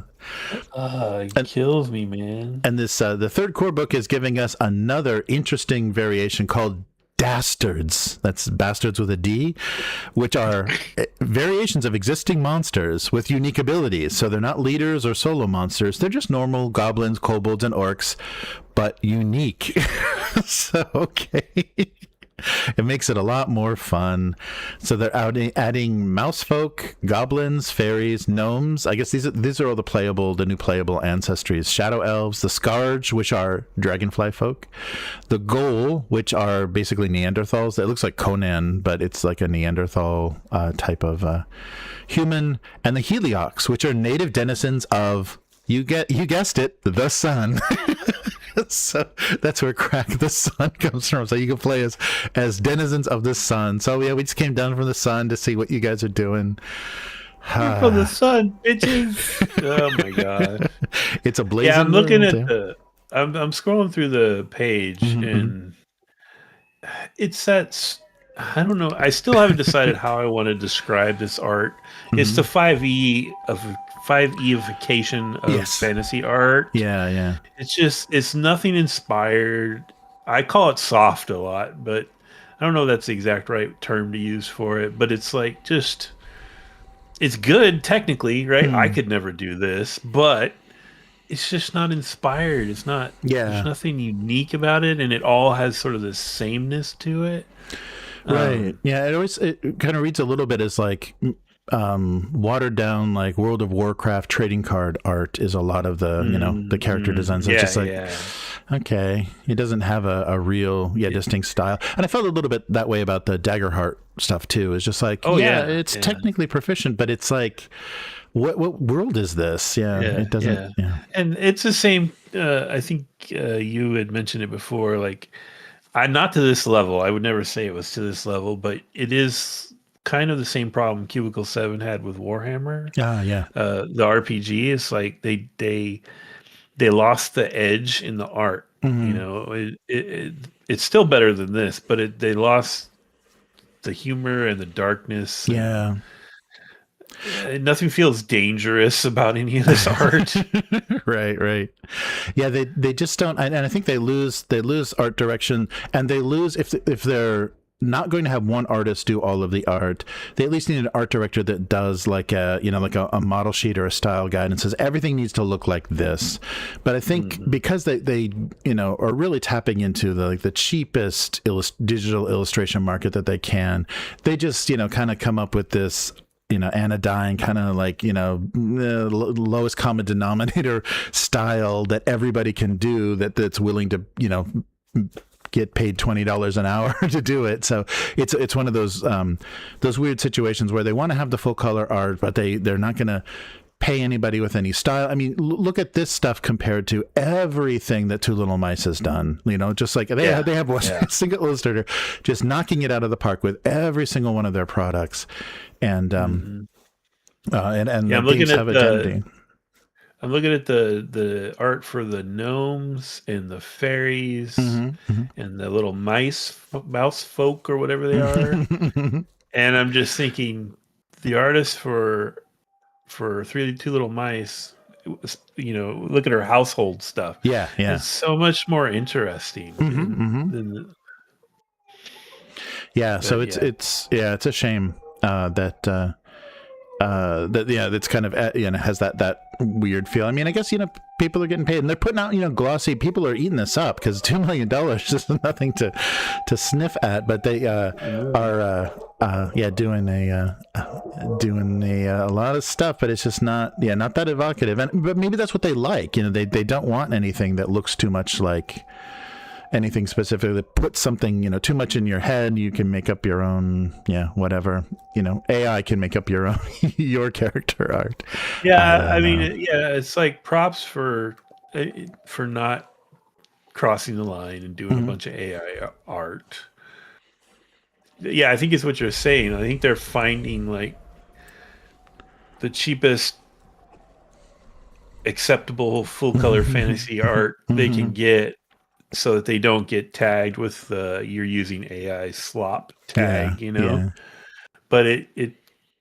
It kills me, man. And this the 3rd core book is giving us another interesting variation called Dastards. That's bastards with a D, which are variations of existing monsters with unique abilities. So they're not leaders or solo monsters. They're just normal goblins, kobolds, and orcs, but unique. So, okay. It makes it a lot more fun. So they're adding mousefolk, goblins, fairies, gnomes. I guess these are all the new playable ancestries. Shadow elves, the Scourge, which are dragonfly folk, the Ghoul, which are basically Neanderthals. It looks like Conan, but it's like a Neanderthal type of human, and the Heliox, which are native denizens of, you guessed it, the sun. So that's where Crack the Sun comes from. So you can play as denizens of the sun. So yeah, we just came down from the sun to see what you guys are doing. We're from the sun, bitches. Oh my god. It's a blazing Yeah, I'm looking world, at yeah. I'm scrolling through the page, and it's that I don't know. I still haven't decided how I want to describe this art. It's the 5E-ification of Yes. fantasy art. Yeah. It's nothing inspired. I call it soft a lot, but I don't know if that's the exact right term to use for it. But it's like it's good technically, right? I could never do this, but it's just not inspired. It's not. Yeah. There's nothing unique about it, and it all has sort of this sameness to it. Right. Yeah. It kind of reads a little bit as like watered down, like World of Warcraft trading card art is a lot of the the character designs. It's just like, okay, it doesn't have a real distinct style. And I felt a little bit that way about the Daggerheart stuff too. It's just like, it's technically proficient, but it's like, what world is this? It doesn't. Yeah. And it's the same. I think you had mentioned it before. Like, not to this level. I would never say it was to this level, but it is kind of the same problem Cubicle 7 had with Warhammer. Yeah. The RPG is like they lost the edge in the art. It's still better than this, but they lost the humor and the darkness. Yeah. Nothing feels dangerous about any of this art. Right. Yeah, they just don't, and I think they lose art direction, and they lose if they're not going to have one artist do all of the art. They at least need an art director that does like a model sheet or a style guide and says everything needs to look like this. But I think because they are really tapping into the cheapest digital illustration market that they can, they just kind of come up with this anodyne kind of like lowest common denominator style that everybody can do, that's willing to get paid $20 an hour to do it. So it's one of those weird situations where they want to have the full color art, but they're not going to pay anybody with any style. I mean, look at this stuff compared to everything that Two Little Mice has done. Just like they have one single illustrator just knocking it out of the park with every single one of their products, and the games have identity. I'm looking at the art for the gnomes and the fairies and the little mouse folk or whatever they are, and I'm just thinking the artist for Two Little Mice, look at her household stuff. Yeah. It's so much more interesting. So it's a shame that that's kind of has that weird feel. I mean, I guess people are getting paid and they're putting out glossy. People are eating this up because $2 million is nothing to sniff at. But they are doing a lot of stuff, but it's just not that evocative. But maybe that's what they like. They don't want anything that looks too much like anything specific that puts something too much in your head. You can make up your own whatever. AI can make up your own your character art. It's like props for not crossing the line and doing a bunch of AI art. I think it's what you're saying. I think they're finding like the cheapest acceptable full color fantasy art they can get, so that they don't get tagged with you're using AI slop tag, But it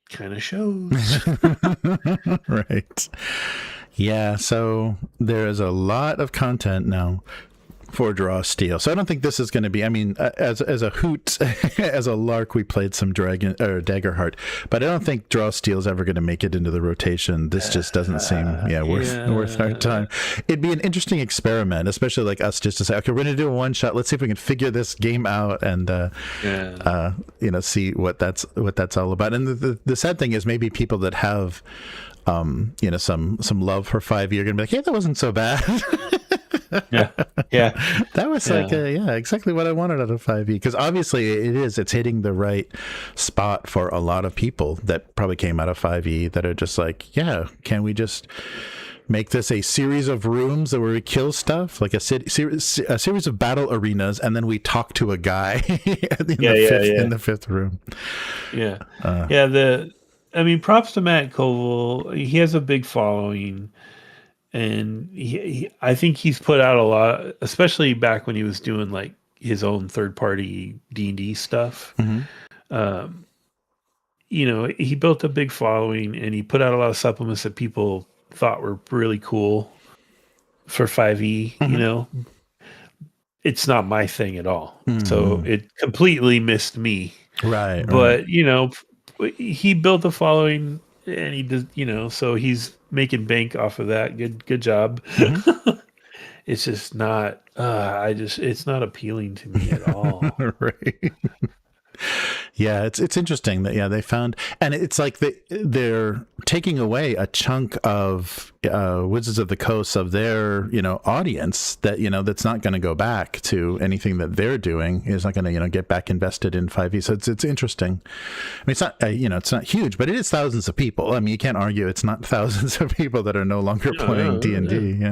kind of shows. Right. Yeah, so there is a lot of content now for Draw Steel. So I don't think this is going to be, I mean, as a hoot, as a lark, we played some Daggerheart, but I don't think Draw Steel is ever going to make it into the rotation. This just doesn't seem worth our time. It'd be an interesting experiment, especially like us, just to say, okay, we're going to do a one shot. Let's see if we can figure this game out and see what that's all about. And the sad thing is, maybe people that have some love for 5e are going to be like, hey, that wasn't so bad. That was exactly what I wanted out of 5e, because obviously it's hitting the right spot for a lot of people that probably came out of 5e that are just like, can we just make this a series of rooms where we kill stuff, like a series of battle arenas, and then we talk to a guy in the fifth room. I mean, props to Matt Koval. He has a big following, and I think he's put out a lot, especially back when he was doing like his own third-party D&D stuff. Um, he built a big following, and he put out a lot of supplements that people thought were really cool for 5e. It's not my thing at all. So it completely missed me. Right. But, he built a following, and he does, so he's making bank off of that. Good job. It's just not, it's not appealing to me at all. Right. Yeah, it's interesting that they found, and it's like they're taking away a chunk of Wizards of the Coast of their audience that that's not going to go back to anything that they're doing, is not going to get back invested in 5e. So it's interesting. I mean, it's not it's not huge, but it is thousands of people. I mean, you can't argue it's not thousands of people that are no longer playing D&D.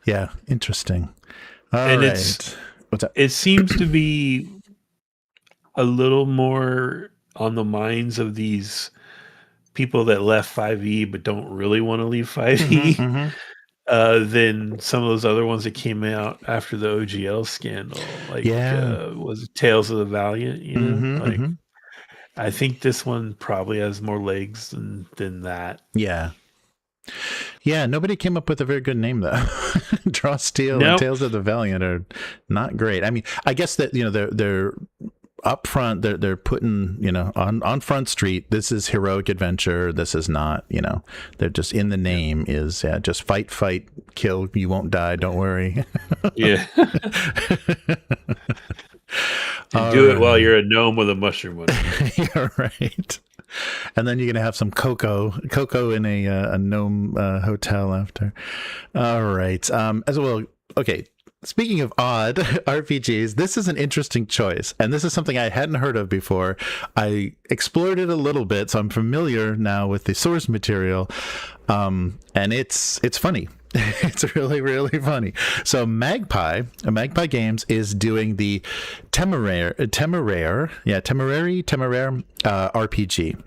Yeah, interesting. All right. What's that? It seems to be a little more on the minds of these people that left 5e but don't really want to leave 5e than some of those other ones that came out after the OGL scandal. Like, was it Tales of the Valiant? I think this one probably has more legs than that. Yeah, nobody came up with a very good name though. Draw Steel and Tales of the Valiant are not great. I mean, I guess that they're up front, they're putting on Front Street, this is heroic adventure, this is not, they're just in the name is just fight, kill, you won't die, don't worry. You do it while you're a gnome with a mushroom on it. You're right. And then you're gonna have some cocoa in a gnome hotel after. All right. As well. Okay. Speaking of odd RPGs, this is an interesting choice, and this is something I hadn't heard of before. I explored it a little bit, so I'm familiar now with the source material, and it's funny. It's really, really funny. So Magpie Games is doing the Temeraire RPG.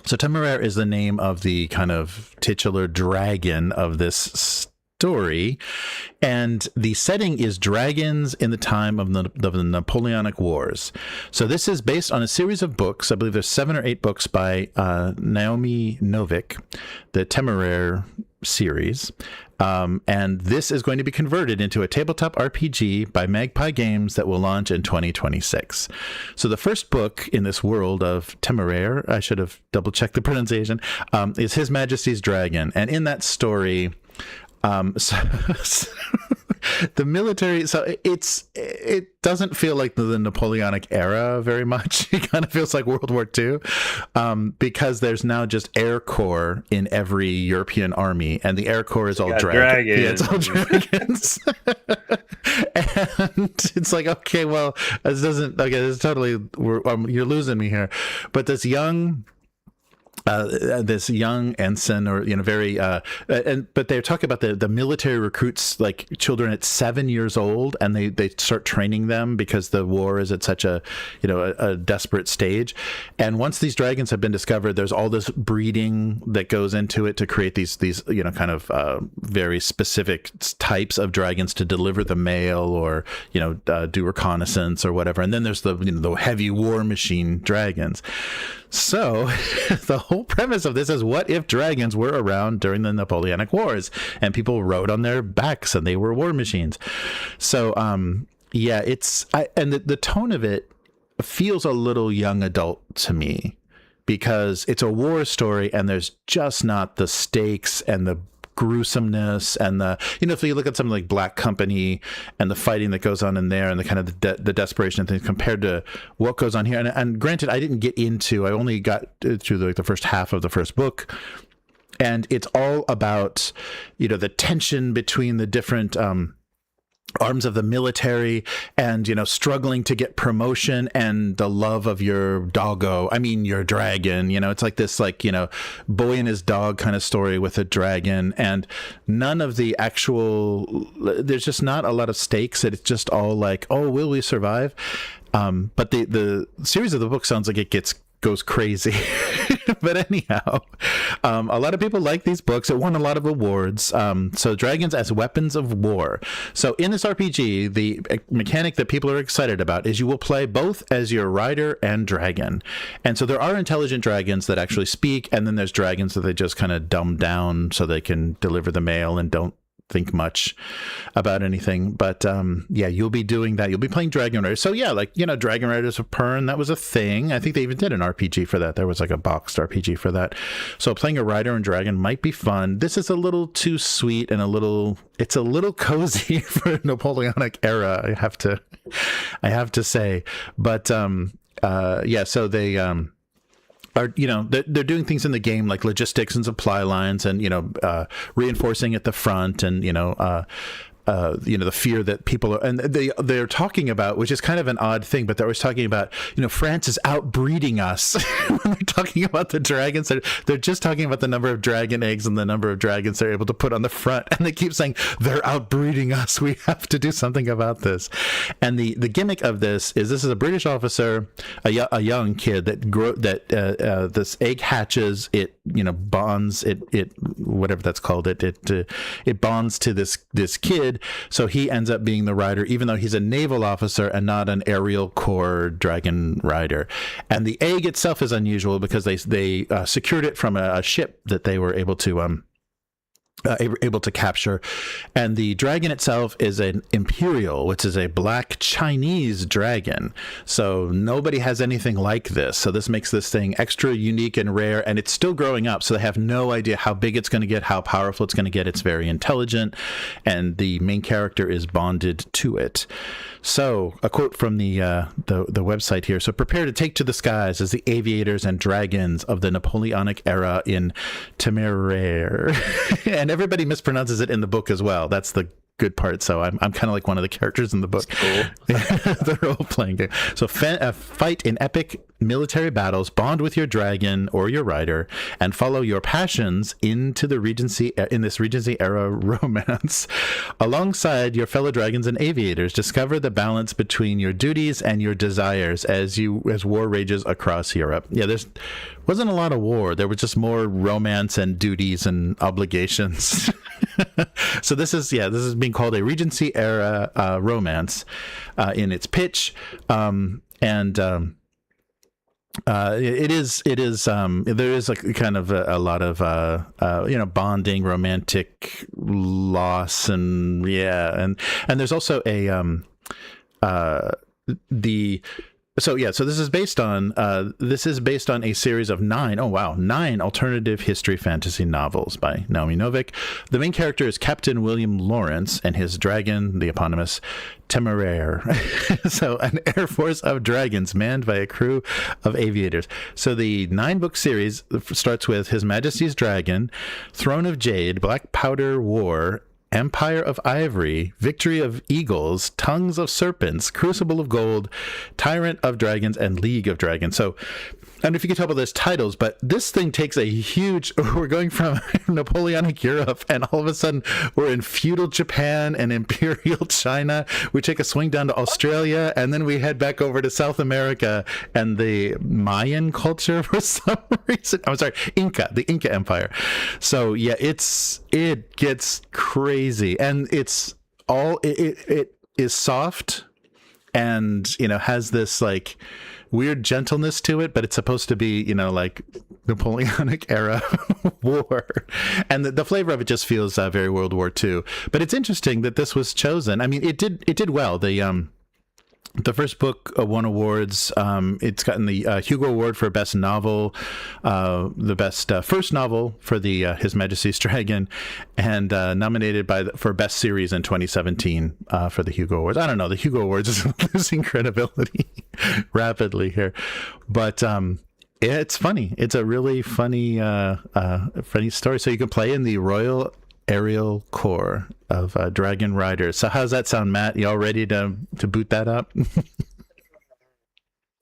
So Temeraire is the name of the kind of titular dragon of this story, and the setting is dragons in the time of the Napoleonic Wars. So this is based on a series of books. I believe there's 7 or 8 books by Naomi Novik, the Temeraire series. And this is going to be converted into a tabletop RPG by Magpie Games that will launch in 2026. So the first book in this world of Temeraire, I should have double-checked the pronunciation, is His Majesty's Dragon. And in that story, the military, so it doesn't feel like the Napoleonic era very much. It kind of feels like World War II, because there's now just Air Corps in every European army, and the Air Corps is all dragons. Yeah, it's all dragons. And it's like, okay, well, this is totally, you're losing me here. But this young ensign, or very but they talk about the military recruits, like children at 7 years old, and they start training them because the war is at such a desperate stage. And once these dragons have been discovered, there's all this breeding that goes into it to create these kind of very specific types of dragons to deliver the mail, or do reconnaissance or whatever. And then there's the heavy war machine dragons. So the whole premise of this is, what if dragons were around during the Napoleonic Wars and people rode on their backs and they were war machines? So and the tone of it feels a little young adult to me, because it's a war story and there's just not the stakes and the gruesomeness and the if you look at something like Black Company and the fighting that goes on in there, and the kind of the desperation and things, compared to what goes on here. And granted, I only got through the first half of the first book, and it's all about the tension between the different arms of the military, and struggling to get promotion, and the love of your your dragon. It's like this boy and his dog kind of story with a dragon, and none of the actual, there's just not a lot of stakes. It's just all like, oh, will we survive? But the series of the book sounds like it gets goes crazy. But anyhow, a lot of people like these books. It won a lot of awards. So dragons as weapons of war. So in this RPG, the mechanic that people are excited about is you will play both as your rider and dragon. And so there are intelligent dragons that actually speak, and then there's dragons that they just kind of dumb down so they can deliver the mail and don't think much about anything. But yeah, you'll be doing that. You'll be playing Dragon Riders. So yeah, like, Dragon Riders of Pern, that was a thing. I think they even did an RPG for that. There was like a boxed RPG for that. So playing a rider and dragon might be fun. This is a little too sweet and it's a little cozy for Napoleonic era, I have to say. But yeah, so they are, they're doing things in the game like logistics and supply lines and, reinforcing at the front and, the fear that people are, and they're talking about, which is kind of an odd thing, but they're always talking about, France is outbreeding us. When they're talking about the dragons, they're just talking about the number of dragon eggs and the number of dragons they're able to put on the front. And they keep saying, they're outbreeding us. We have to do something about this. And the gimmick of this is a British officer, a young kid that this egg hatches, it, bonds, it whatever that's called, it bonds to this kid. So he ends up being the rider, even though he's a naval officer and not an aerial corps dragon rider. And the egg itself is unusual because they secured it from a ship that they were able to capture. And the dragon itself is an imperial, which is a black Chinese dragon. So nobody has anything like this. So this makes this thing extra unique and rare, and it's still growing up. So they have no idea how big it's going to get, how powerful it's going to get. It's very intelligent, and the main character is bonded to it. So a quote from the website here. So prepare to take to the skies as the aviators and dragons of the Napoleonic era in Temeraire. And everybody mispronounces it in the book as well. That's the good part. So I'm kind of like one of the characters in the book. Cool. The role-playing game. So fight in epic military battles, bond with your dragon or your rider, and follow your passions into the Regency in this Regency era romance. Alongside your fellow dragons and aviators, discover the balance between your duties and your desires as war rages across Europe. Yeah, there's wasn't a lot of war. There was just more romance and duties and obligations. So this is being called a Regency era romance in its pitch, and it is there is like kind of a lot of bonding, romantic loss, and there's also So this is based on a series of 9 alternative history fantasy novels by Naomi Novik. The main character is Captain William Lawrence and his dragon, the eponymous Temeraire. So an air force of dragons manned by a crew of aviators. So the 9-book series starts with His Majesty's Dragon, Throne of Jade, Black Powder War, Empire of Ivory, Victory of Eagles, Tongues of Serpents, Crucible of Gold, Tyrant of Dragons, and League of Dragons. So I don't know if you can tell by those titles, but this thing takes a huge... We're going from Napoleonic Europe, and all of a sudden we're in feudal Japan and imperial China. We take a swing down to Australia, and then we head back over to South America and the Mayan culture for some reason. I'm sorry, the Inca Empire. So yeah, it gets crazy, and it is soft, and has this like weird gentleness to it, but it's supposed to be like Napoleonic era war, and the flavor of it just feels very World War II. But it's interesting that this was chosen. I mean, it did well. The first book won awards. It's gotten the Hugo Award for Best Novel, the Best First Novel for the His Majesty's Dragon, and nominated for Best Series in 2017 for the Hugo Awards. I don't know. The Hugo Awards is losing credibility rapidly here, but it's funny. It's a really funny story. So you can play in the Royal Aerial Corps of Dragon Riders. So how's that sound, Matt? You all ready to boot that up?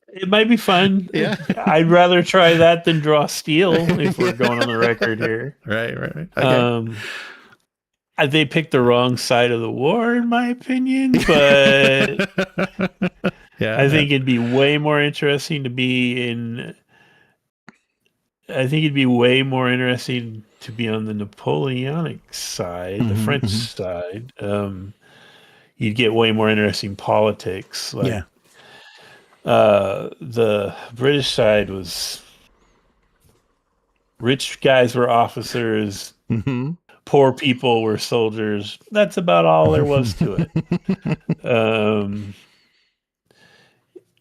It might be fun. Yeah. I'd rather try that than draw steel if we're going on the record here. Right. Okay. They picked the wrong side of the war, in my opinion, but I think it'd be way more interesting to be in I think it'd be way more interesting to be on the Napoleonic side, the French side. You'd get way more interesting politics. Like, Yeah. the British side was rich guys were officers, poor people were soldiers. That's about all there was to it.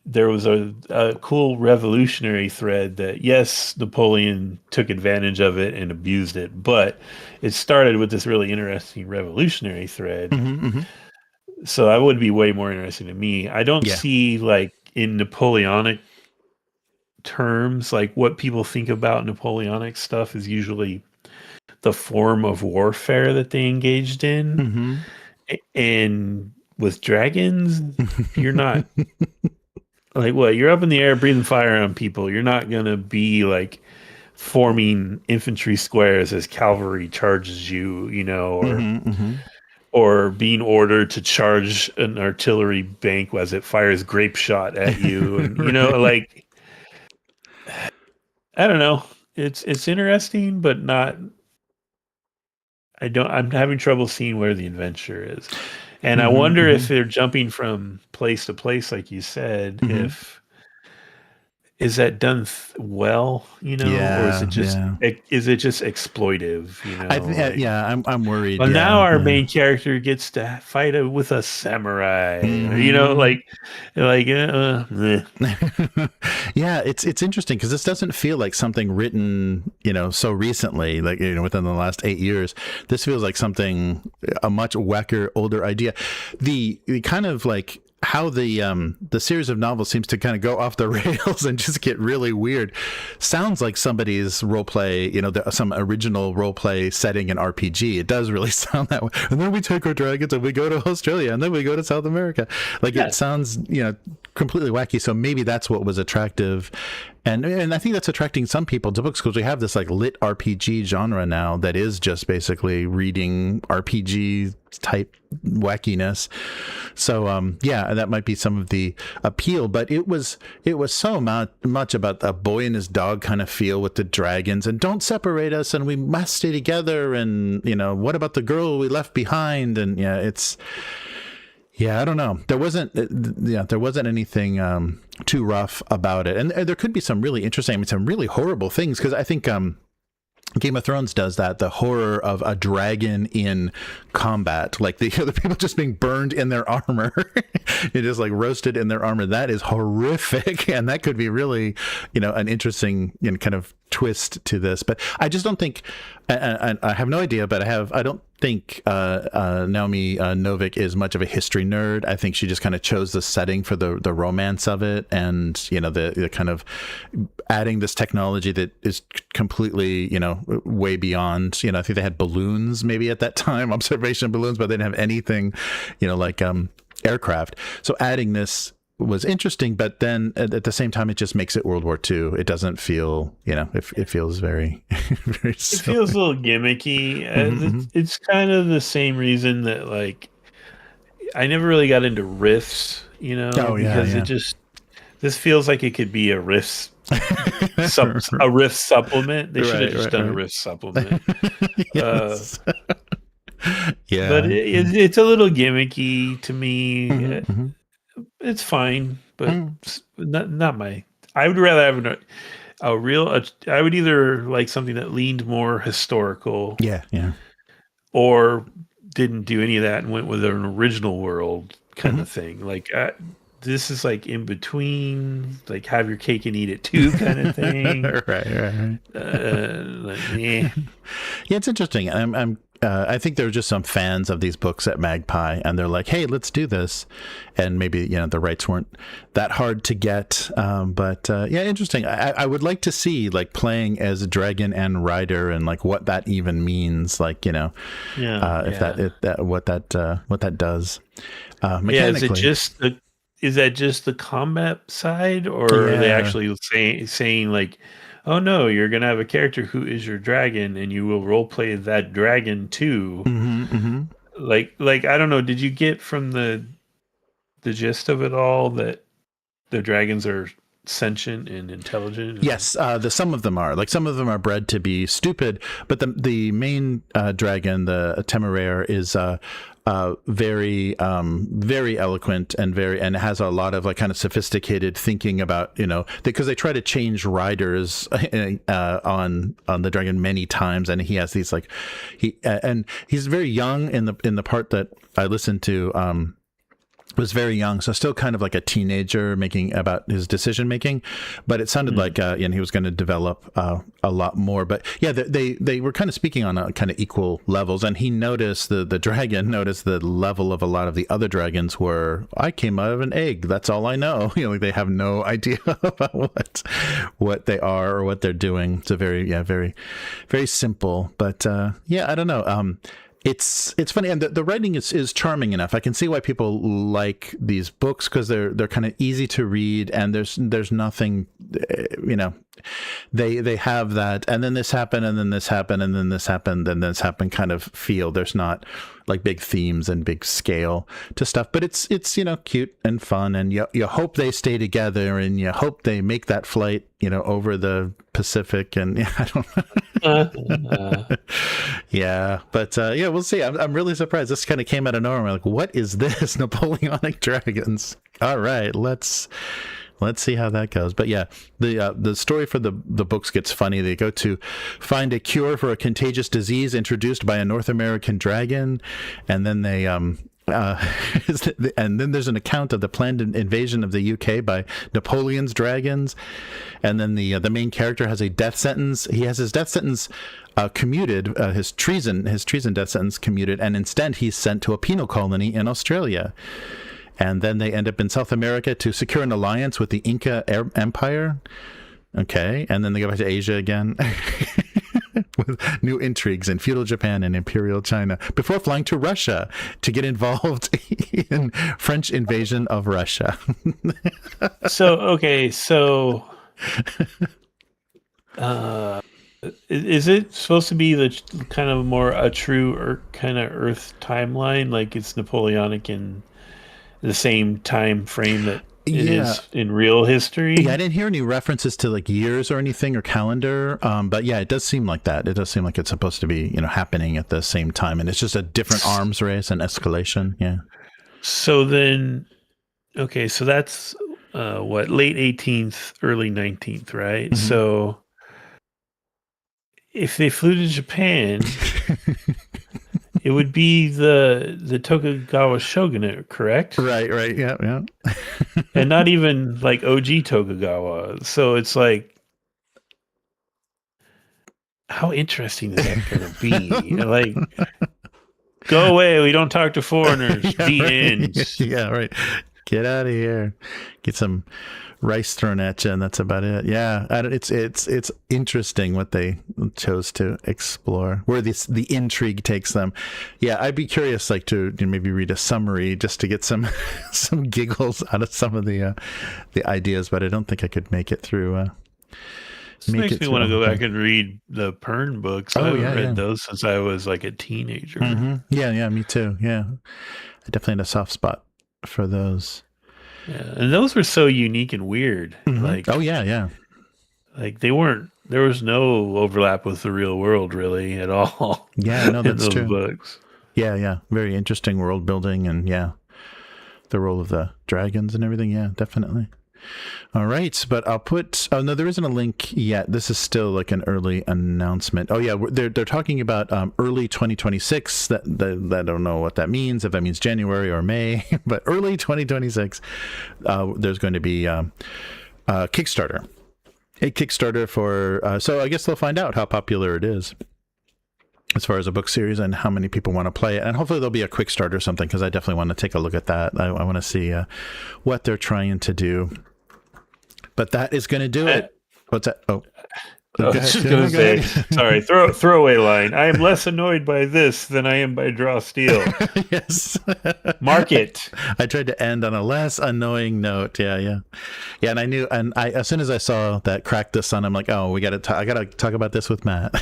There was a cool revolutionary thread that, yes, Napoleon took advantage of it and abused it, but it started with this really interesting revolutionary thread. So that would be way more interesting to me. I don't see, like, in Napoleonic terms, like, what people think about Napoleonic stuff is usually the form of warfare that they engaged in. And with dragons, you're not like, what, you're up in the air breathing fire on people. You're not gonna be like forming infantry squares as cavalry charges you, or being ordered to charge an artillery bank as it fires grape shot at you. And like, I don't know. It's interesting, but not. I'm having trouble seeing where the adventure is. And I wonder if they're jumping from place to place, like you said, is that done well, or is it just exploitive, I'm worried. Well, now our main character gets to fight with a samurai, Yeah, it's interesting because this doesn't feel like something written, so recently, like, within the last 8 years. This feels like a much wacker, older idea. The kind of like how the series of novels seems to kind of go off the rails and just get really weird. Sounds like somebody's role play, some original role play setting in RPG. It does really sound that way. And then we take our dragons and we go to Australia and then we go to South America. Like, it sounds, completely wacky. So maybe that's what was attractive. And I think that's attracting some people to books because we have this like lit RPG genre now that is just basically reading RPG type wackiness. So that might be some of the appeal, but it was so much about a boy and his dog kind of feel with the dragons, and don't separate us, and we must stay together, and what about the girl we left behind? And I don't know. There wasn't anything too rough about it, and there could be some really interesting, some really horrible things, because I think Game of Thrones does that, the horror of a dragon in combat, like the people just being burned in their armor. It is like roasted in their armor. That is horrific, and that could be really, an interesting kind of twist to this. But I just don't think, and I have no idea, but I don't think Naomi Novik is much of a history nerd. I think she just kind of chose the setting for the romance of it, and the kind of adding this technology that is completely way beyond. I think they had balloons maybe at that time, observation balloons, but they didn't have anything like aircraft. So adding this was interesting, but then at the same time, it just makes it World War II. It doesn't feel, it feels very, very silly. It feels a little gimmicky. It's kind of the same reason that, like, I never really got into riffs, because this feels like it could be a riff, a riff supplement. They should have just done a riff supplement. Yes. But it's a little gimmicky to me. It's fine, but not my. I would rather have a real. I would either like something that leaned more historical, or didn't do any of that and went with an original world kind of thing. Like, this is like in between, like have your cake and eat it too kind of thing. Right. Yeah, it's interesting. I think there were just some fans of these books at Magpie, and they're like, "Hey, let's do this," and maybe the rights weren't that hard to get. But interesting. I would like to see like playing as a dragon and rider, and like what that even means. Like what that does. Mechanically. Is that just the combat side, or are they actually saying like, oh no, you're gonna have a character who is your dragon, and you will role play that dragon too? Like I don't know. Did you get from the gist of it all that the dragons are sentient and intelligent? Yes, some of them are. Like, some of them are bred to be stupid, but the main dragon, the Temeraire, is very eloquent and has a lot of like kind of sophisticated thinking about, because they try to change riders on the dragon many times, and he has these like he's very young in the part that I listened to. Was very young, so still kind of like a teenager making about his decision making, but it sounded like and he was going to develop a lot more. But yeah, they were kind of speaking on a kind of equal levels, and he noticed the dragon noticed the level of a lot of the other dragons were, I came out of an egg, that's all I know. Like, they have no idea about what they are or what they're doing. It's a very very simple, but I don't know. It's funny, and the writing is charming enough. I can see why people like these books, because they're kind of easy to read, and there's nothing, they have that, and then this happened, and then this happened, and then this happened, and this happened kind of feel. There's not like big themes and big scale to stuff, but it's cute and fun, and you hope they stay together, and you hope they make that flight over the Pacific, and I don't know. But we'll see. I'm really surprised. This kind of came out of nowhere. I'm like, what is this? Napoleonic dragons. All right, let's see how that goes. But yeah, the story for the books gets funny. They go to find a cure for a contagious disease introduced by a North American dragon, and then they and then there's an account of the planned invasion of the UK by Napoleon's dragons, and then the main character has a death sentence. He has his death sentence commuted, his treason death sentence commuted, and instead he's sent to a penal colony in Australia. And then they end up in South America to secure an alliance with the Inca Empire. Okay, and then they go back to Asia again. With new intrigues in feudal Japan and imperial China, before flying to Russia to get involved in French invasion of Russia. So is it supposed to be the kind of more a true kind of Earth timeline, like it's Napoleonic in the same time frame that it is in real history? Yeah, I didn't hear any references to like years or anything or calendar, but yeah, it does seem like that. It does seem like it's supposed to be happening at the same time, and it's just a different arms race and escalation. Yeah. So then, so that's late 18th, early 19th, right? Mm-hmm. So if they flew to Japan, it would be the Tokugawa shogunate, correct? Right. Yeah. And not even like OG Tokugawa. So it's like, how interesting is that going to be? Like, go away. We don't talk to foreigners. The end. Yeah, right. Get out of here. Get some rice thrown at you, and that's about it. Yeah, it's interesting what they chose to explore, where the intrigue takes them. Yeah, I'd be curious, like, to maybe read a summary just to get some giggles out of some of the ideas, but I don't think I could make it through. This makes me want to go back and read the Pern books. I haven't read those since I was like a teenager. Mm-hmm. Yeah, me too. Yeah, I definitely had a soft spot for those. Yeah, and those were so unique and weird. Mm-hmm. Like, yeah. Like there was no overlap with the real world really at all. Yeah, no, that's in those true. Books. Yeah. Very interesting world building, and the role of the dragons and everything. Yeah, definitely. All right, but I'll put. Oh no, there isn't a link yet. This is still like an early announcement. Oh yeah, they're talking about early 2026. That I don't know what that means. If that means January or May, but early 2026. There's going to be a Kickstarter. A Kickstarter for. So I guess they'll find out how popular it is, as far as a book series, and how many people want to play it. And hopefully there'll be a quick start or something, because I definitely want to take a look at that. I want to see what they're trying to do. But that is going to do it. What's that? Oh, I was just going to say, sorry, throwaway line. I am less annoyed by this than I am by Draw Steel. Yes. Mark it. I tried to end on a less annoying note. Yeah. And I knew, and as soon as I saw that Crack the Sun, I'm like, oh, I got to talk about this with Matt.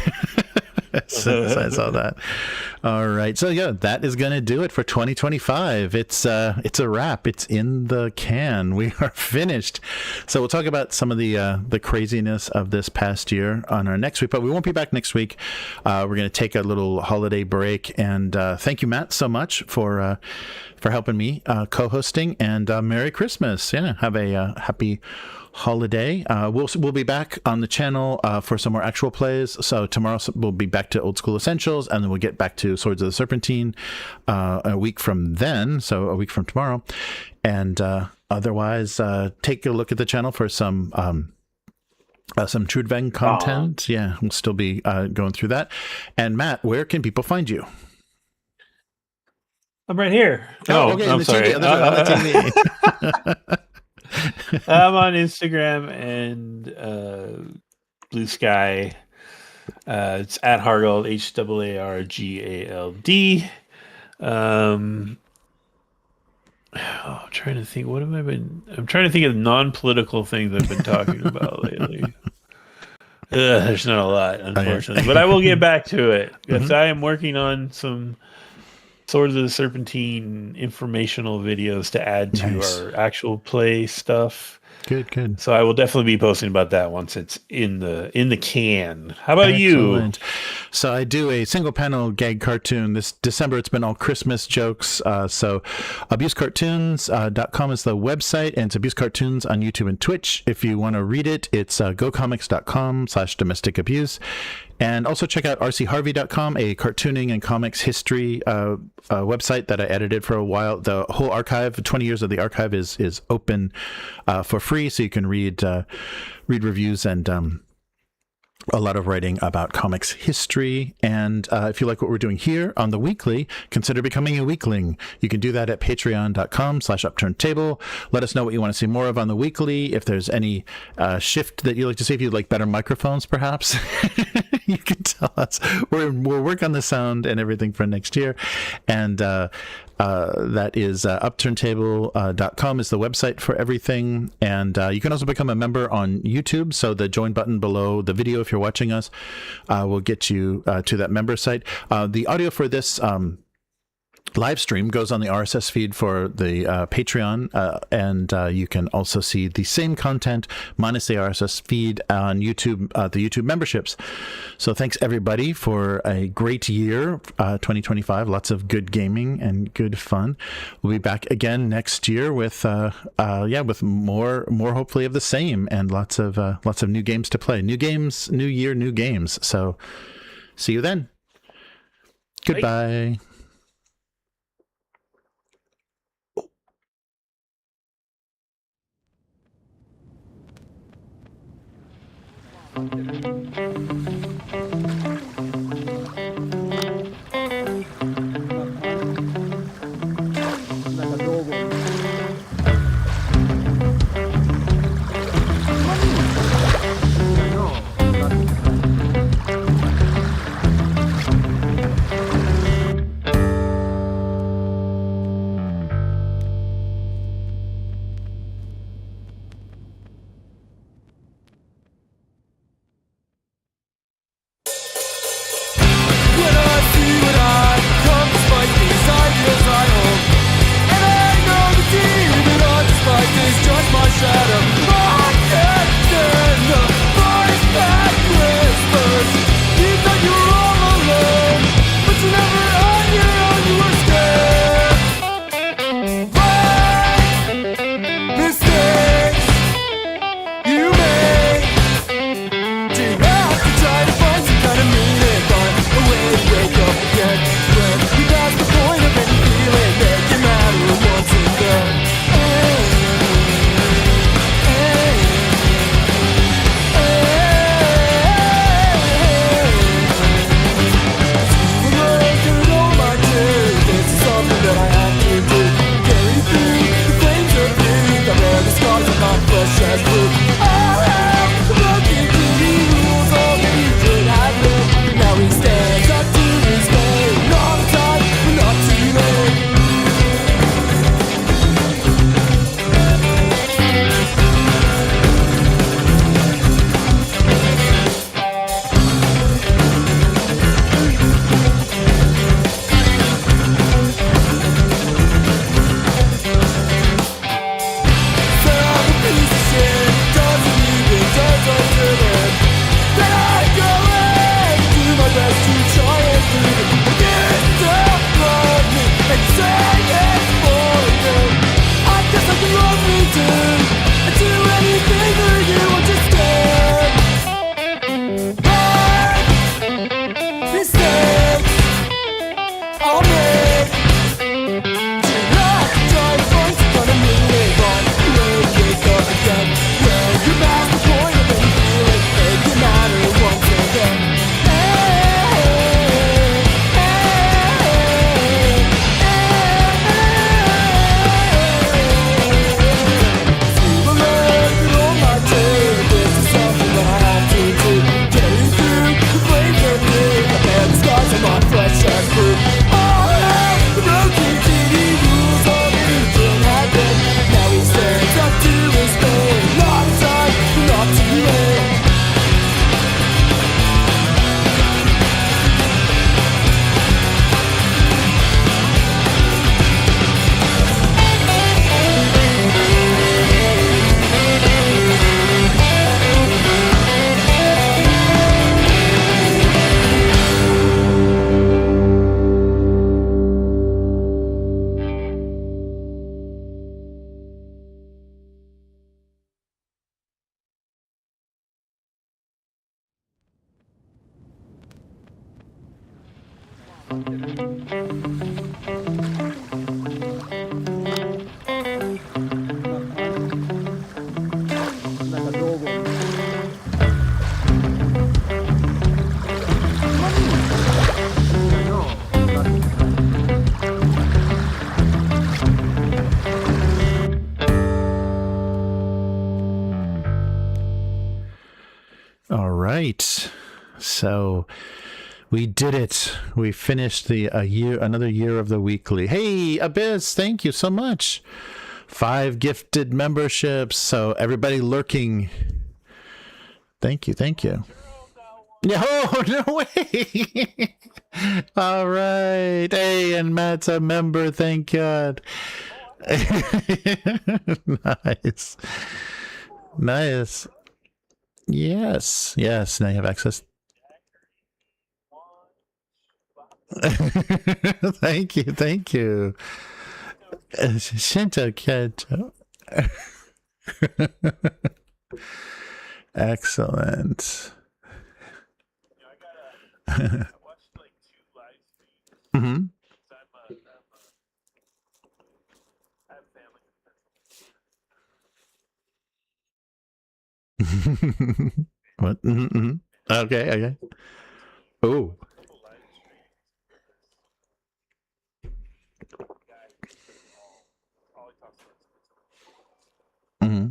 Yes, I saw that. All right. So yeah, that is going to do it for 2025. It's a wrap. It's in the can. We are finished. So we'll talk about some of the craziness of this past year on our next week, but we won't be back next week. We're going to take a little holiday break, and thank you, Matt, so much for helping me co-hosting, and Merry Christmas. Yeah, have a happy holiday. We'll be back on the channel for some more actual plays. So tomorrow we'll be back to Old School Essentials, and then we'll get back to Swords of the Serpentine a week from then, so a week from tomorrow. And otherwise, take a look at the channel for some Trudvang content. Yeah, we'll still be going through that. And Matt, where can people find you? I'm right here. Okay, I'm sorry. on the TV. I'm on Instagram and Blue Sky. It's at Hargald, HAARGALD. I'm trying to think. I'm trying to think of non-political things I've been talking about lately. There's not a lot, unfortunately, but I will get back to it because I am working on some Swords of the Serpentine informational videos to add to our actual play stuff. Good. So I will definitely be posting about that once it's in the can. How about you? So I do a single panel gag cartoon this December. It's been all Christmas jokes. So abusecartoons.com is the website, and it's Abuse Cartoons on YouTube and Twitch. If you want to read it, it's gocomics.com/domestic abuse. And also check out rcharvey.com, a cartooning and comics history website that I edited for a while. The whole archive, 20 years of the archive, is open for free, so you can read reviews and a lot of writing about comics history. And if you like what we're doing here on the weekly, consider becoming a weekling. You can do that at patreon.com/upturnedtable. Let us know what you want to see more of on the weekly. If there's any shift that you'd like to see, if you'd like better microphones, perhaps, you can tell us. We'll work on the sound and everything for next year. And that is upturntable.com is the website for everything. And you can also become a member on YouTube. So the join button below the video, if you're watching us, will get you to that member site. The audio for this live stream goes on the RSS feed for the Patreon, and you can also see the same content minus the RSS feed on YouTube, the YouTube memberships. So thanks everybody for a great year, 2025. Lots of good gaming and good fun. We'll be back again next year with with more hopefully of the same, and lots of new games to play. New games, new year, new games. So see you then. Goodbye. All right. So we did it. We finished another year of the weekly. Hey, Abyss, thank you so much. 5 gifted memberships. So everybody lurking. Thank you. No, no way. All right. Hey, and Matt's a member. Thank God. Nice. Yes. Now you have access. Thank you. Shinto Kento. Excellent. Mm-hmm. What? Mm-hmm. Okay. Oh. Mm-hmm.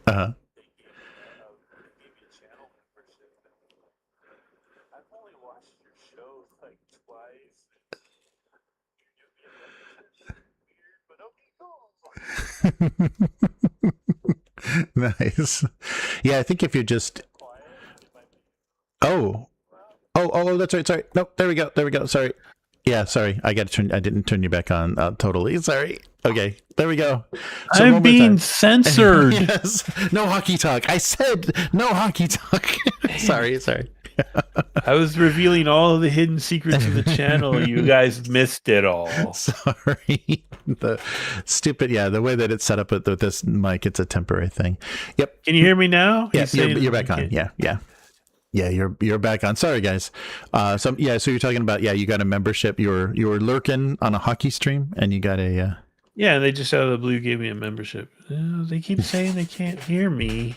Uh-huh. Nice. Yeah, I think if you just oh, that's right. Sorry. No, there we go. Sorry. Yeah, sorry. I didn't turn you back on totally. Sorry. Okay, there we go. So I'm being censored. Yes. No hockey talk. I said no hockey talk. Sorry. I was revealing all of the hidden secrets of the channel. You guys missed it all. Sorry. The stupid, the way that it's set up with this mic, it's a temporary thing. Yep. Can you hear me now? Yeah, you're back on. Yeah. Yeah, you're back on. Sorry, guys. So you're talking about you got a membership. You were lurking on a hockey stream, and you got a. Yeah, they just out of the blue gave me a membership. They keep saying they can't hear me.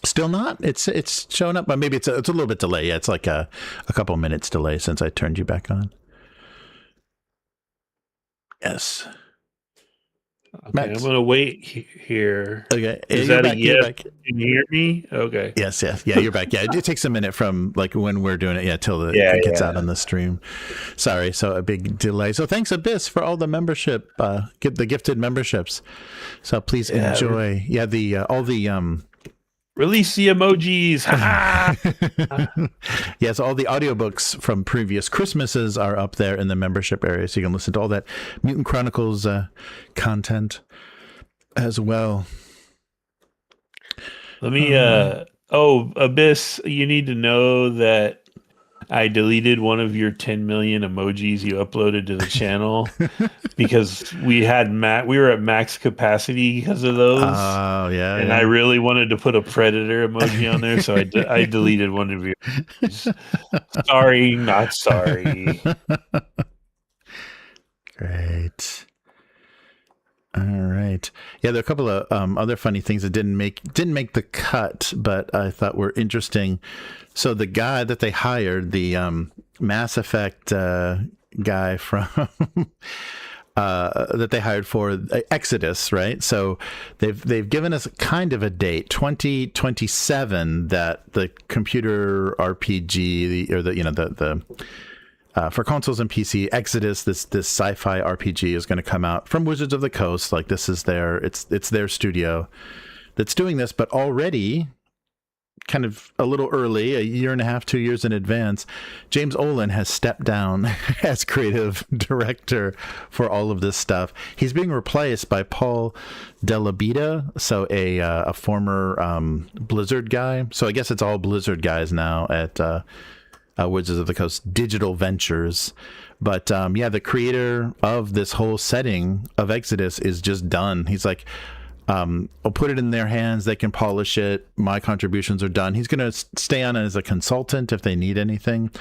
Still not. It's showing up, but maybe it's a little bit delay. Yeah, it's like a couple minutes delay since I turned you back on. Yes. Okay, Max. I'm gonna wait here. Okay, is that a yes? Can you hear me? Okay. Yes. Yeah, you're back. Yeah, it takes a minute from like when we're doing it. Till it gets out on the stream. Sorry, so a big delay. So thanks Abyss for all the membership, the gifted memberships. So please enjoy. Yeah, all the release the emojis. Yes, all the audiobooks from previous Christmases are up there in the membership area, so you can listen to all that Mutant Chronicles content as well. Let me Abyss, you need to know that I deleted one of your 10 million emojis you uploaded to the channel because we were at max capacity because of those. Oh, yeah. And I really wanted to put a predator emoji on there, so I deleted one of yours. Sorry, not sorry. Great. All right. Yeah, there are a couple of other funny things that didn't make the cut, but I thought were interesting. So the guy that they hired, the Mass Effect guy from that they hired for Exodus, right? So they've given us kind of a date, 2027, that the computer RPG for consoles and PC, Exodus, this sci-fi RPG is going to come out from Wizards of the Coast. Like this is it's their studio that's doing this, but already kind of a little early, a year and a half, 2 years in advance, James Olin has stepped down as creative director for all of this stuff. He's being replaced by Paul Delabita, so a former Blizzard guy. So I guess it's all Blizzard guys now at Wizards of the Coast Digital Ventures. But the creator of this whole setting of Exodus is just done. He's like, I'll put it in their hands. They can polish it. My contributions are done. He's going to stay on as a consultant if they need anything.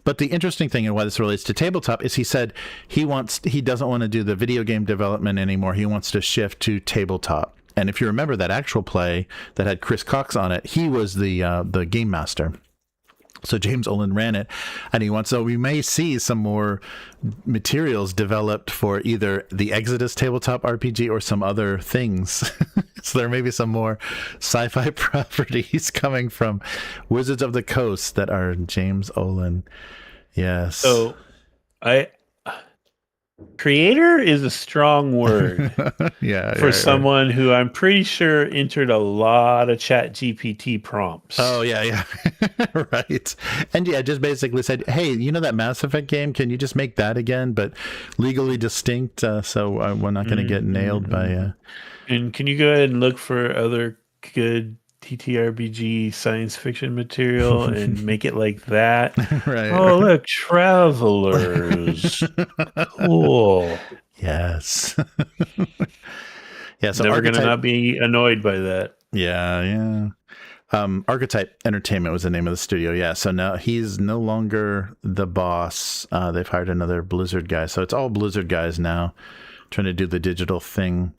But the interesting thing, and why this relates to tabletop, is he said he doesn't want to do the video game development anymore. He wants to shift to tabletop. And if you remember that actual play that had Chris Cox on it, he was the game master. So James Olin ran it, and so we may see some more materials developed for either the Exodus tabletop RPG or some other things. So there may be some more sci-fi properties coming from Wizards of the Coast that are James Olin. Yes. So creator is a strong word for someone who I'm pretty sure entered a lot of chat GPT prompts. Oh yeah. Right. And just basically said, hey, that Mass Effect game, can you just make that again, but legally distinct, so we're not going to get nailed by and can you go ahead and look for other good TTRPG science fiction material and make it like that? Right. Oh, look, travelers. Cool. Yes. Yeah. So never going to not be annoyed by that. Yeah. Archetype Entertainment was the name of the studio. Yeah. So now he's no longer the boss. They've hired another Blizzard guy. So it's all Blizzard guys now trying to do the digital thing.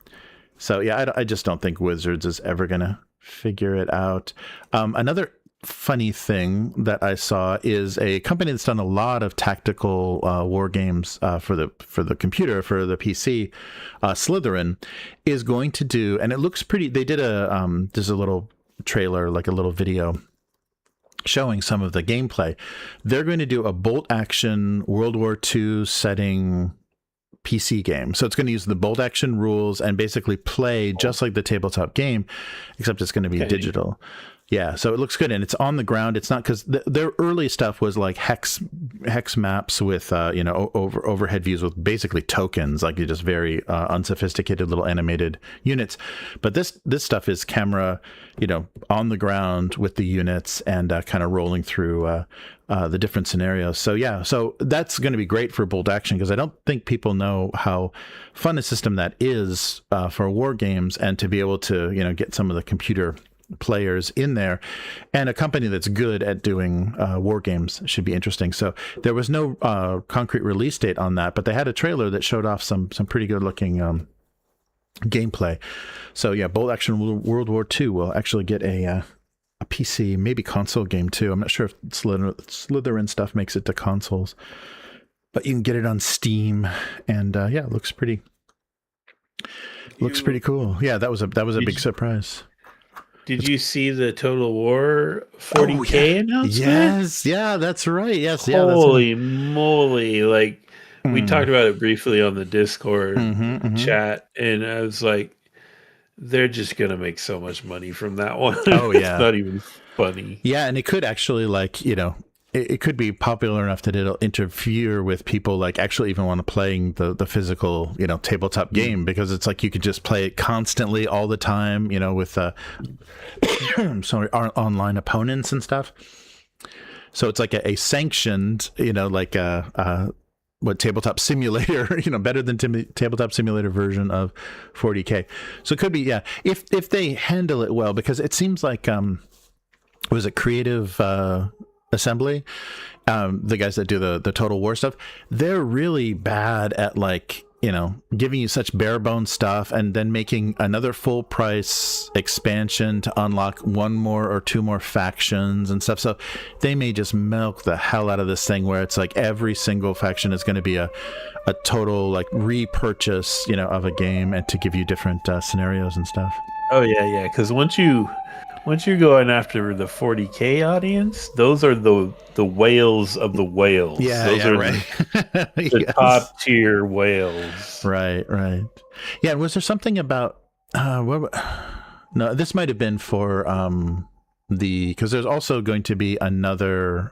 So yeah, I just don't think Wizards is ever going to figure it out. Another funny thing that I saw is a company that's done a lot of tactical war games for the computer, for the PC. Slytherin is going to do, and it looks pretty. They did there's a little trailer, like a little video showing some of the gameplay. They're going to do a bolt action World War II setting PC game. So it's going to use the bolt action rules and basically play just like the tabletop game, except it's going to be digital. Yeah, so it looks good, and it's on the ground. It's not, because their early stuff was like hex maps with overhead views with basically tokens, like you just very unsophisticated little animated units. But this stuff is camera, on the ground with the units and kind of rolling through the different scenarios. So yeah, so that's going to be great for bolt action, because I don't think people know how fun a system that is for war games, and to be able to get some of the computer players in there, and a company that's good at doing war games should be interesting. So there was no concrete release date on that, but they had a trailer that showed off some pretty good looking gameplay. So yeah, bolt action World War II will actually get a PC, maybe console game too. I'm not sure if Slytherin stuff makes it to consoles, but you can get it on Steam, and it looks pretty cool. Yeah, that was a big surprise. Did you see the Total War 40K announcement? Yes, yeah, that's right. Yes, Holy moly! Like we talked about it briefly on the Discord chat, and I was like, they're just gonna make so much money from that one. Oh yeah, it's not even funny. Yeah, and it could actually it could be popular enough that it'll interfere with people actually even want to playing the physical, tabletop game, because it's like you could just play it constantly all the time, with online opponents and stuff. So it's like a sanctioned, tabletop simulator, better than tabletop simulator version of 40K. So it could be, yeah, if they handle it well, because it seems like, was it Creative Assembly, the guys that do the Total War stuff, they're really bad at giving you such bare bones stuff and then making another full price expansion to unlock one more or two more factions and stuff. So they may just milk the hell out of this thing, where it's like every single faction is going to be a total repurchase of a game, and to give you different scenarios and stuff. Oh yeah, because once you're going after the 40K audience, those are the whales of the whales. Yeah, those are right. the top tier whales. Right. Yeah, was there something about no, this might have been for because there's also going to be another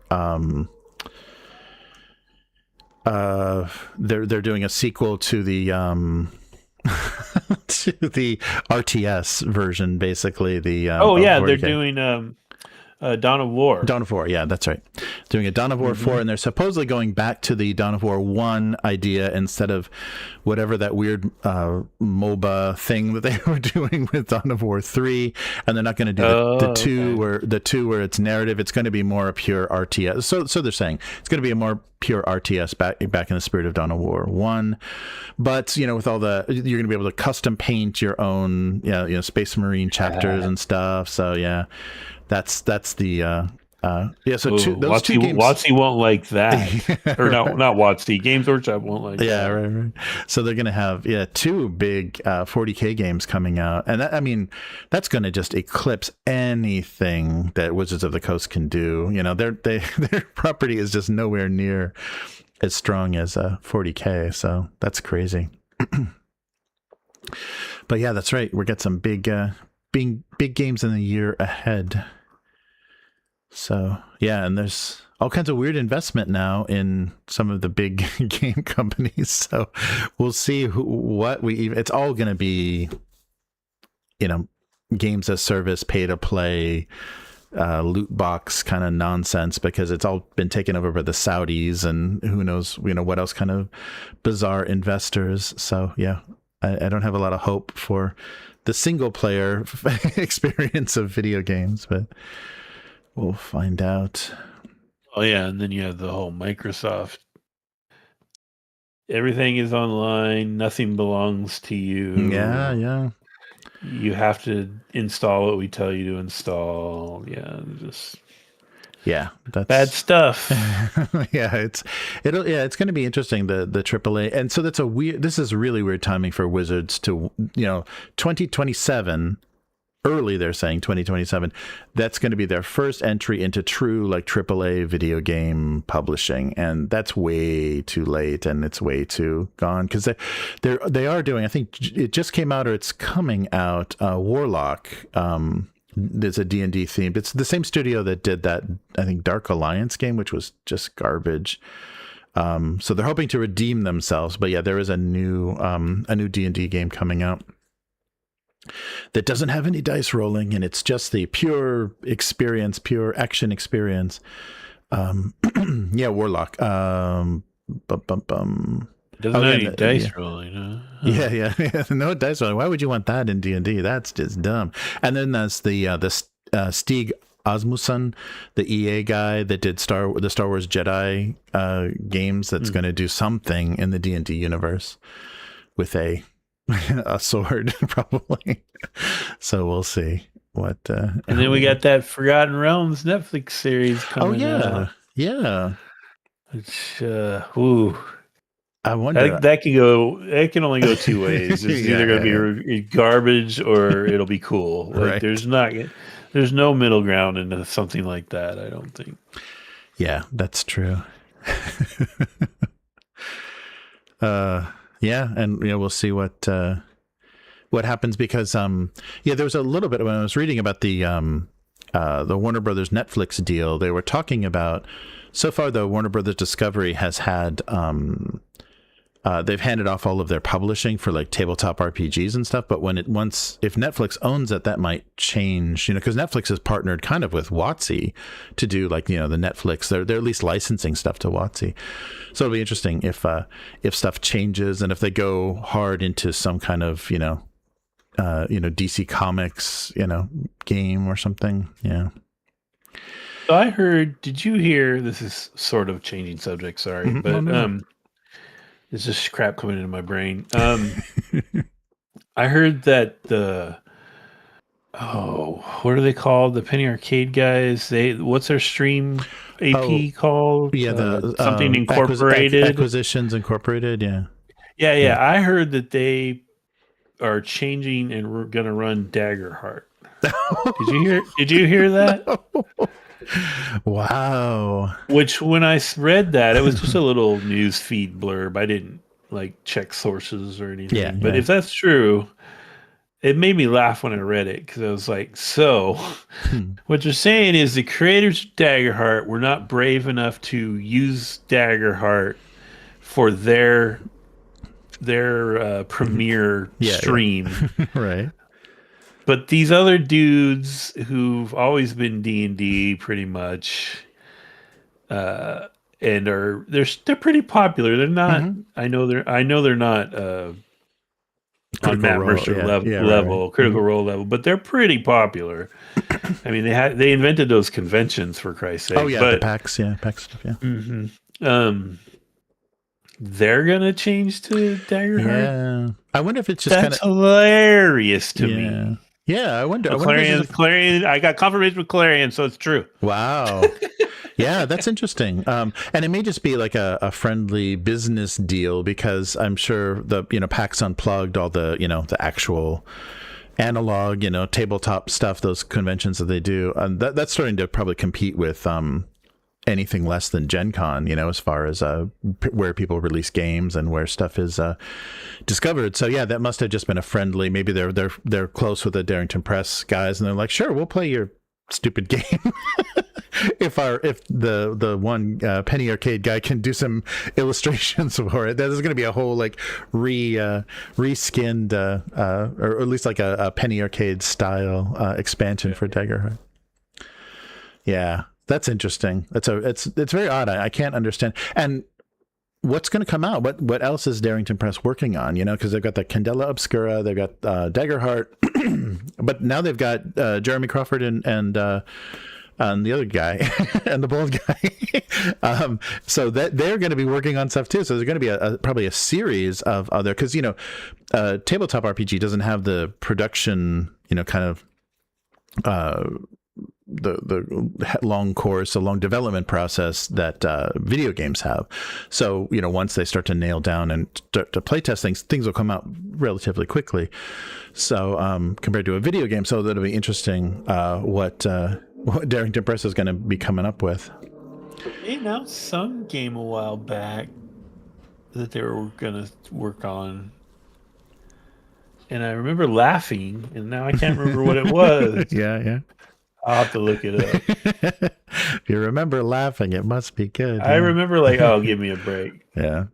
they're doing a sequel to the to the RTS version, basically the they're doing Dawn of War. Dawn of War, yeah, that's right. Doing a Dawn of War 4, and they're supposedly going back to the Dawn of War 1 idea instead of whatever that weird MOBA thing that they were doing with Dawn of War 3, and they're not going to do the two where it's narrative. It's going to be more a pure RTS. So they're saying it's going to be a more pure RTS back in the spirit of Dawn of War 1, but with all the, you're going to be able to custom paint your own Space Marine chapters and stuff. So yeah. That's the so those two games. WotC won't like that, or no, not WotC. Games Workshop won't like that. Yeah, right. So they're gonna have two big 40K games coming out, and that's gonna just eclipse anything that Wizards of the Coast can do. Their property is just nowhere near as strong as 40K, so that's crazy. But yeah, that's right. We got some big games in the year ahead. So yeah, and there's all kinds of weird investment now in some of the big game companies. So we'll see it's all going to be, games as service, pay to play, loot box kind of nonsense, because it's all been taken over by the Saudis and who knows, what else kind of bizarre investors. So yeah, I don't have a lot of hope for the single player experience of video games, but we'll find out. Oh yeah, and then you have the whole Microsoft. Everything is online. Nothing belongs to you. Yeah. You have to install what we tell you to install. That's bad stuff. Yeah, it's going to be interesting, the AAA. And so this is really weird timing for Wizards to 2027. Early, they're saying 2027. That's going to be their first entry into true AAA video game publishing, and that's way too late, and it's way too gone, because they are doing. I think it just came out, or it's coming out. Warlock. There's a D&D themed. It's the same studio that did that, I think, Dark Alliance game, which was just garbage. So they're hoping to redeem themselves. But yeah, there is a new D&D game coming out that doesn't have any dice rolling, and it's just the pure experience, pure action experience. Yeah, Warlock. Doesn't have any dice rolling, huh? Yeah. No dice rolling. Why would you want that in D&D? That's just dumb. And then there's the Stig Asmussen, the EA guy that did the Star Wars Jedi games, that's going to do something in the D&D universe with a sword, probably. So we'll see what. And then we got that Forgotten Realms Netflix series coming out. Yeah. Which, I wonder. That can only go two ways. It's either going to be garbage or it'll be cool. Right. There's no middle ground into something like that, I don't think. Yeah, that's true. Yeah, and we'll see what happens, because there was a little bit when I was reading about the Warner Brothers Netflix deal. They were talking about, so far the Warner Brothers Discovery has had they've handed off all of their publishing for tabletop RPGs and stuff, but if Netflix owns it, that might change, because Netflix has partnered kind of with WotC to do the Netflix, they're at least licensing stuff to WotC. So it'll be interesting if stuff changes, and if they go hard into some kind of DC Comics game or something. Yeah. So I heard, did you hear, this is sort of changing subject, sorry, but there's just crap coming into my brain. I heard that what are they called? The Penny Arcade guys. What's their stream AP called? Yeah, something Incorporated. Acquisitions Incorporated. Yeah. Yeah. I heard that they are changing and we're gonna run Daggerheart. Did you hear that? Wow. Which, when I read that, it was just a little news feed blurb. I didn't check sources or anything. But if that's true, it made me laugh when I read it, because I was like, so what you're saying is the creators of Daggerheart were not brave enough to use Daggerheart for their premiere stream. Right. But these other dudes who've always been D&D pretty much, and they're pretty popular. They're not. I know they're not on Matt Mercer level, Critical Role level, but they're pretty popular. I mean, they invented those conventions, for Christ's sake. Oh yeah, the PAX stuff. Yeah. They're gonna change to Daggerheart. Yeah, I wonder if it's just that's hilarious to me. Yeah, I wonder. Clarion. I got confirmation with Clarion, so it's true. Wow. Yeah, that's interesting. And it may just be like a friendly business deal, because I'm sure the PAX Unplugged, all the the actual analog tabletop stuff, those conventions that they do, that's starting to probably compete with anything less than Gen Con, as far as where people release games and where stuff is discovered. So yeah, that must have just been a friendly. Maybe they're close with the Darrington Press guys, and they're like, sure, we'll play your stupid game. if the one Penny Arcade guy can do some illustrations for it, there's going to be a whole like reskinned or at least like a Penny Arcade style expansion for Daggerheart. Yeah. That's interesting. It's very odd. I can't understand. And what's going to come out? What else is Darrington Press working on? Because they've got the Candela Obscura, they've got Daggerheart, but now they've got Jeremy Crawford and the other guy and the bald guy. So that they're going to be working on stuff too. So there's going to be probably a series of other, because tabletop RPG doesn't have the production, kind of the long course, a long development process that video games have. So once they start to nail down and start to play test things will come out relatively quickly. So compared to a video game, so that'll be interesting what Darrington Press is going to be coming up with. They announced some game a while back that they were going to work on, and I remember laughing, and now I can't remember what it was. Yeah. I'll have to look it up. If you remember laughing, it must be good. I remember give me a break. Yeah.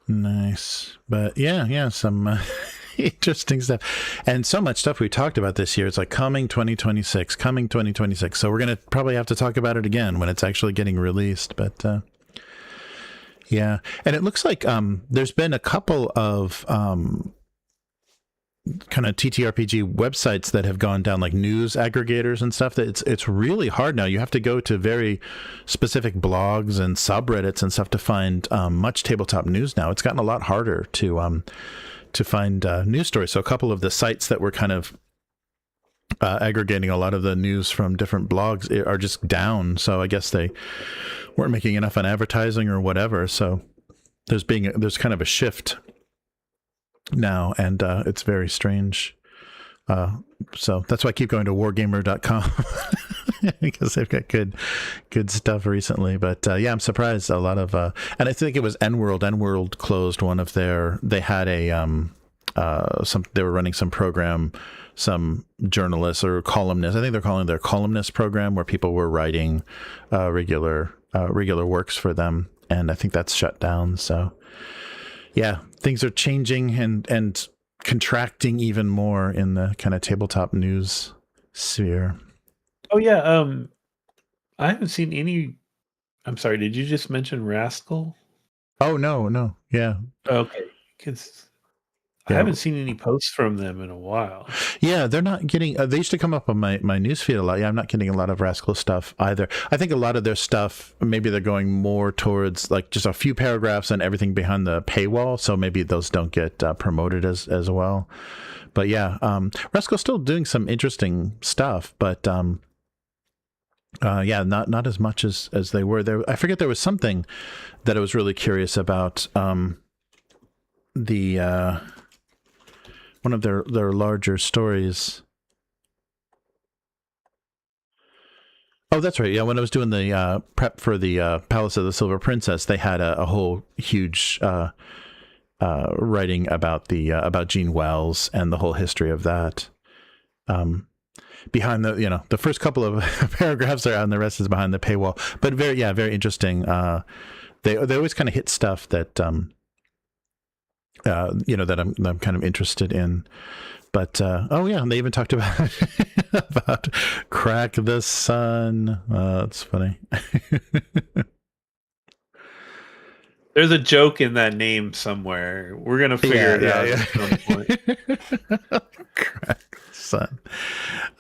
Nice. But yeah, some interesting stuff, and so much stuff we talked about this year. It's like coming 2026. So we're gonna probably have to talk about it again when it's actually getting released. But yeah, and it looks like there's been a couple of kind of TTRPG websites that have gone down, like news aggregators and stuff. That it's really hard now. You have to go to very specific blogs and subreddits and stuff to find much tabletop news now. It's gotten a lot harder to find news stories. So a couple of the sites that were kind of aggregating a lot of the news from different blogs are just down. So I guess they weren't making enough on advertising or whatever. So there's kind of a shift now, and it's very strange. So that's why I keep going to wargamer.com because they've got good stuff recently. But yeah, I'm surprised a lot of and I think it was N-World closed one of their, they had a they were running some program, some journalists or columnists, I think they're calling their columnist program, where people were writing regular works for them, and I think that's shut down. So yeah, things are changing and contracting even more in the kind of tabletop news sphere. Oh yeah, I haven't seen any. I'm sorry, did you just mention Rascal? Oh no, yeah. Okay, because I haven't seen any posts from them in a while. Yeah, they're not getting. They used to come up on my newsfeed a lot. Yeah, I'm not getting a lot of Rascal stuff either. I think a lot of their stuff, maybe they're going more towards like just a few paragraphs and everything behind the paywall. So maybe those don't get promoted as well. But yeah, Rascal's still doing some interesting stuff, but yeah, not as much as they were there. I forget, there was something that I was really curious about. The one of their larger stories. Oh, that's right. Yeah, when I was doing the prep for the Palace of the Silver Princess, they had a whole huge writing about about Gene Wells and the whole history of that. behind the first couple of paragraphs are out and the rest is behind the paywall. But very interesting. They always kind of hit stuff that that I'm kind of interested in. But and they even talked about about Crack the Sun. That's funny. There's a joke in that name somewhere. We're gonna figure it out at some point. Crack the Sun.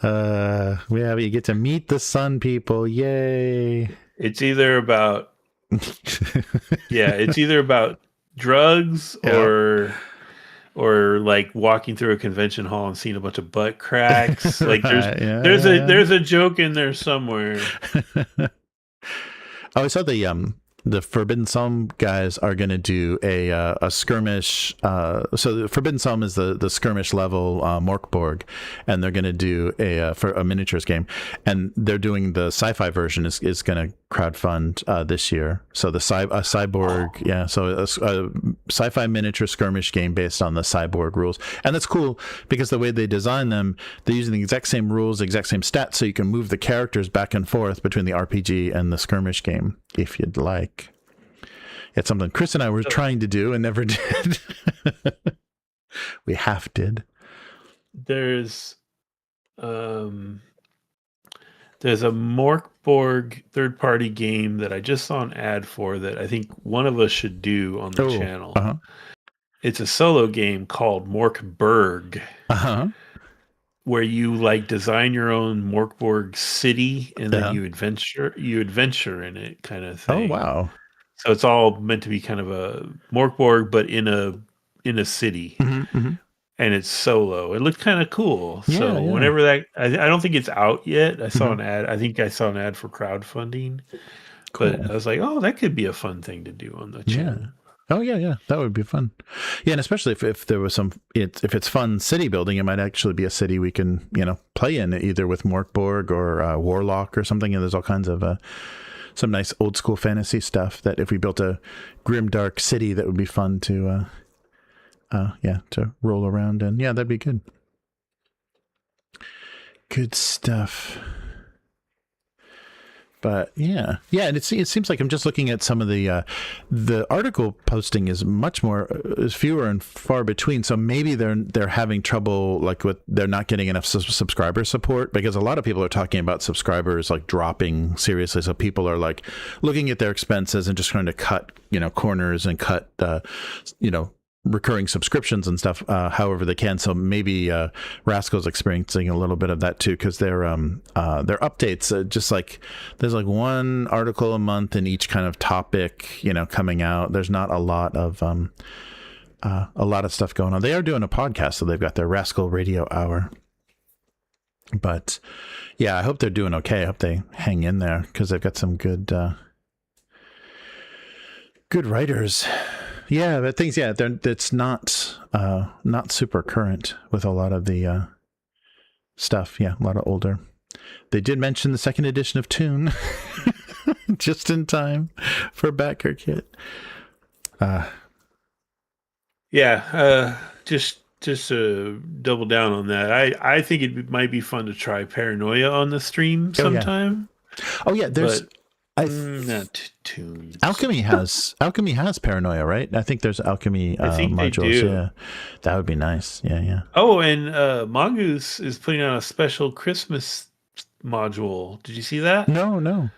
You get to meet the sun people. Yay! It's either about drugs or like walking through a convention hall and seeing a bunch of butt cracks. Like there's a joke in there somewhere. I saw the Forbidden Psalm guys are going to do a skirmish. So the Forbidden Psalm is the skirmish level Morkborg, and they're going to do for a miniatures game, and they're doing the sci-fi version is going to crowdfund this year. So the cyborg, so a sci-fi miniature skirmish game based on the cyborg rules, and that's cool because the way they design them, they're using the exact same rules, exact same stats, so you can move the characters back and forth between the RPG and the skirmish game if you'd like. It's something Chris and I were trying to do and never did. We half did. There's a Morkborg third-party game that I just saw an ad for that I think one of us should do on the channel. Uh-huh. It's a solo game called Morkborg. Uh-huh. Where you like design your own Morkborg city and then you adventure in it kind of thing. Oh wow. So it's all meant to be kind of a Morkborg, but in a city, and it's solo. It looked kind of cool. So whenever that, I don't think it's out yet. I saw an ad. I think I saw an ad for crowdfunding, but I was like, oh, that could be a fun thing to do on the channel. Yeah. Oh yeah, that would be fun. Yeah, and especially if there was if it's fun city building, it might actually be a city we can play in either with Morkborg or Warlock or something. And there's all kinds of some nice old school fantasy stuff that if we built a grimdark city, that would be fun to roll around in. Yeah, that'd be good. Good stuff. But and it seems like I'm just looking at some of the article posting is fewer and far between. So maybe they're having trouble they're not getting enough subscriber support, because a lot of people are talking about subscribers like dropping seriously. So people are like looking at their expenses and just trying to cut corners and cut recurring subscriptions and stuff however they can. So maybe Rascal's experiencing a little bit of that too, because their updates just like there's like one article a month in each kind of topic coming out. There's not a lot of stuff going on. They are doing a podcast, so they've got their Rascal Radio Hour. But yeah, I hope they're doing okay. I hope they hang in there, because they've got some good writers. Yeah, but things, it's not super current with a lot of the stuff. Yeah, a lot of older. They did mention the second edition of Toon just in time for Backerkit. Just to double down on that, I think it might be fun to try Paranoia on the stream sometime. Oh yeah, there's. Not Toon. Alchemy has Paranoia, right? I think there's Alchemy I think modules. They do. Yeah, that would be nice. Yeah. Oh, and Mongoose is putting out a special Christmas module. Did you see that? No.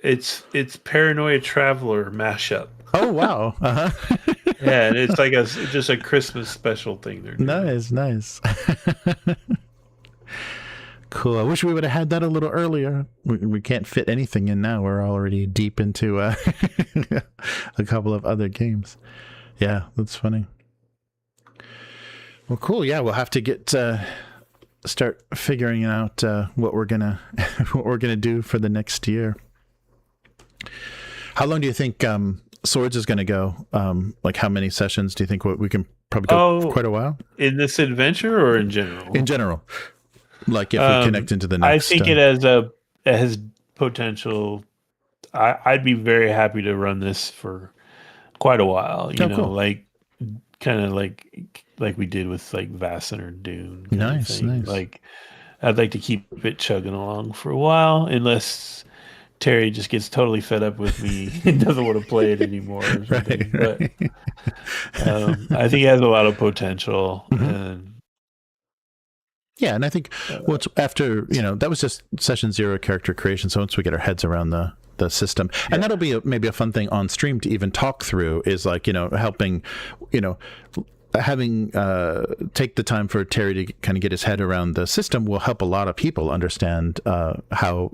It's Paranoia Traveler mashup. Oh wow! Yeah, and it's like just a Christmas special thing they're doing. Nice. Cool. I wish we would have had that a little earlier. We can't fit anything in now. We're already deep into a couple of other games. Yeah, that's funny. Well, cool. Yeah, we'll have to start figuring out what we're gonna do for the next year. How long do you think Swords is gonna go? Like, how many sessions do you think we can probably go for quite a while? In this adventure or in general? In general. Like if we connect into the next... I think it has potential. I'd be very happy to run this for quite a while. Cool. Like kind of like we did with like Vaesen or Dune. Nice. Like I'd like to keep it chugging along for a while, unless Terry just gets totally fed up with me and doesn't want to play it anymore or something. Right. But I think it has a lot of potential. Mm-hmm. And yeah, and I think once after that was just session 0 character creation. So once we get our heads around the system, and that'll be maybe a fun thing on stream to even talk through, is like helping having take the time for Terry to kind of get his head around the system will help a lot of people understand how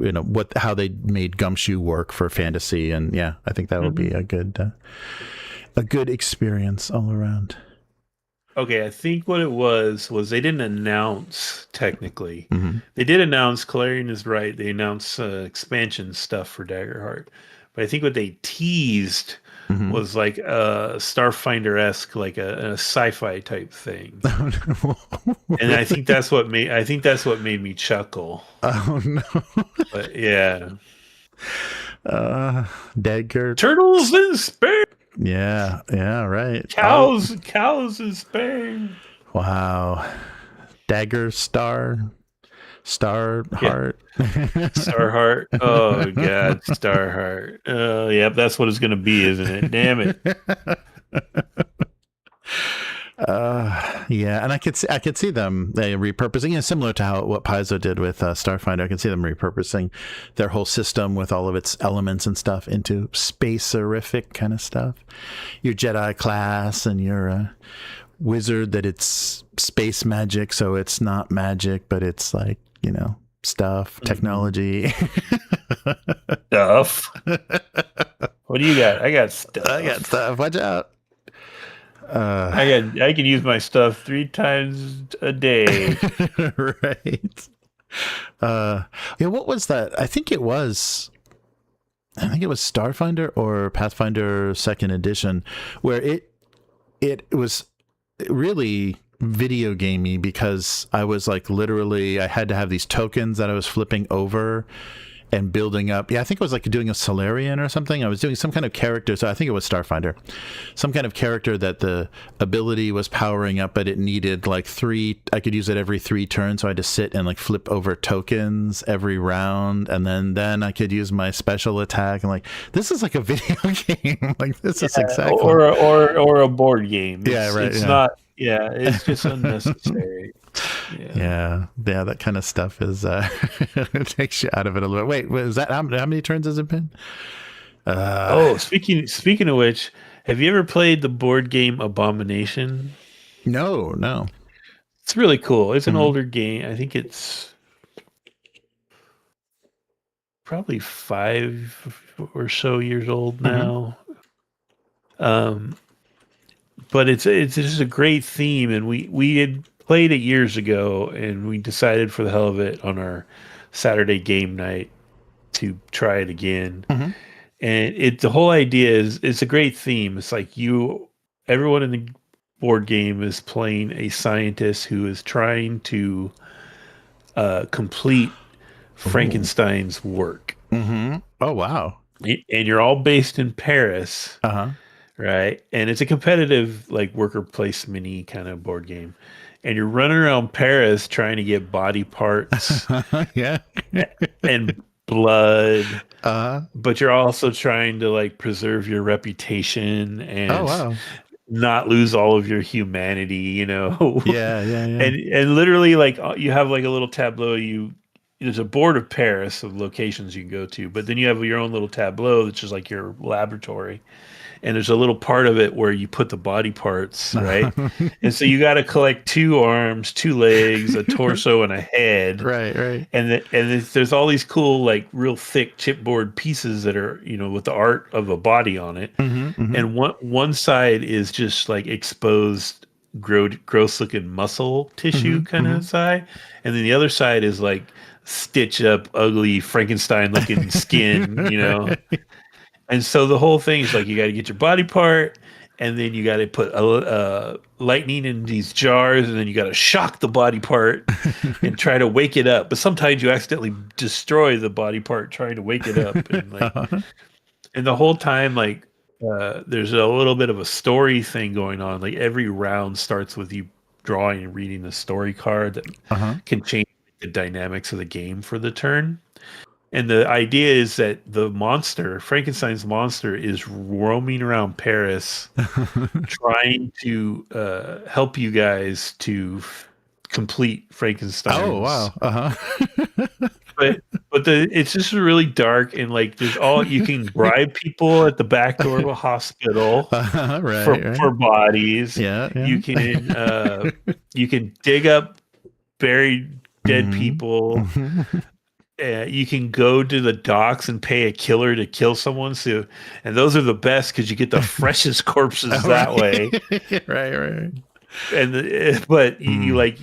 how they made Gumshoe work for fantasy. And yeah, I think that will be a good experience all around. Okay, I think what it was they didn't announce technically. They did announce, Clarion is right, they announced expansion stuff for Daggerheart. But I think what they teased was like a Starfinder-esque, like a sci-fi type thing. And I think that's what made me chuckle. Oh no. But yeah. Dagger. Turtles in space. Yeah, right. Cows in Spain. Wow. Dagger Starheart. Starheart. Oh god, Starheart. Oh, yep, that's what it's gonna be, isn't it? Damn it. Yeah, and I could see them repurposing, similar to what Paizo did with Starfinder. I can see them repurposing their whole system with all of its elements and stuff into space-erific kind of stuff. Your Jedi class and your wizard, that it's space magic, so it's not magic, but it's like stuff, technology. Stuff. What do you got? I got stuff. Watch out. I can use my stuff 3 times a day. Right. What was that? I think it was Starfinder or Pathfinder 2nd edition, where it was really video gamey, because I was like, literally I had to have these tokens that I was flipping over and building up. Yeah, I think it was like doing a Solarian or something. I was doing some kind of character. So I think it was Starfinder. Some kind of character that the ability was powering up, but it needed like 3. I could use it every 3 turns. So I had to sit and like flip over tokens every round. And then I could use my special attack. And like, this is like a video game. Like, this is exactly. Or a board game. It's not. Yeah, it's just unnecessary. Yeah, that kind of stuff is it takes you out of it a little bit. Wait, was that how many turns has it been? Speaking of which, have you ever played the board game Abomination? No. It's really cool. It's an older game. I think it's probably 5 or so years old now. But it's just a great theme, and we had played it years ago, and we decided for the hell of it on our Saturday game night to try it again. And the whole idea is, it's a great theme. It's like everyone in the board game is playing a scientist who is trying to complete Frankenstein's work. Oh wow! And you're all based in Paris. Right. And it's a competitive, like, worker placement-y kind of board game. And you're running around Paris trying to get body parts and blood. But you're also trying to, like, preserve your reputation and not lose all of your humanity, Yeah. And literally, like, you have like a little tableau. There's a board of Paris of locations you can go to, but then you have your own little tableau, which is like your laboratory. And there's a little part of it where you put the body parts, right? And so you got to collect 2 arms, 2 legs, a torso, and a head. Right. And there's all these cool, like, real thick chipboard pieces that are, with the art of a body on it. And one side is just like exposed, gross looking muscle tissue kind of side, and then the other side is like stitch up, ugly Frankenstein looking skin, And so the whole thing is like, you got to get your body part, and then you got to put lightning in these jars, and then you got to shock the body part and try to wake it up. But sometimes you accidentally destroy the body part trying to wake it up, and and the whole time, like, there's a little bit of a story thing going on. Like, every round starts with you drawing and reading the story card that can change the dynamics of the game for the turn. And the idea is that the monster, Frankenstein's monster, is roaming around Paris trying to help you guys to complete Frankenstein's. Oh, wow. But it's just really dark, and like there's you can bribe people at the back door of a hospital for bodies. Yeah. You can dig up buried dead people. You can go to the docks and pay a killer to kill someone. And those are the best because you get the freshest corpses that way. Right. And but you like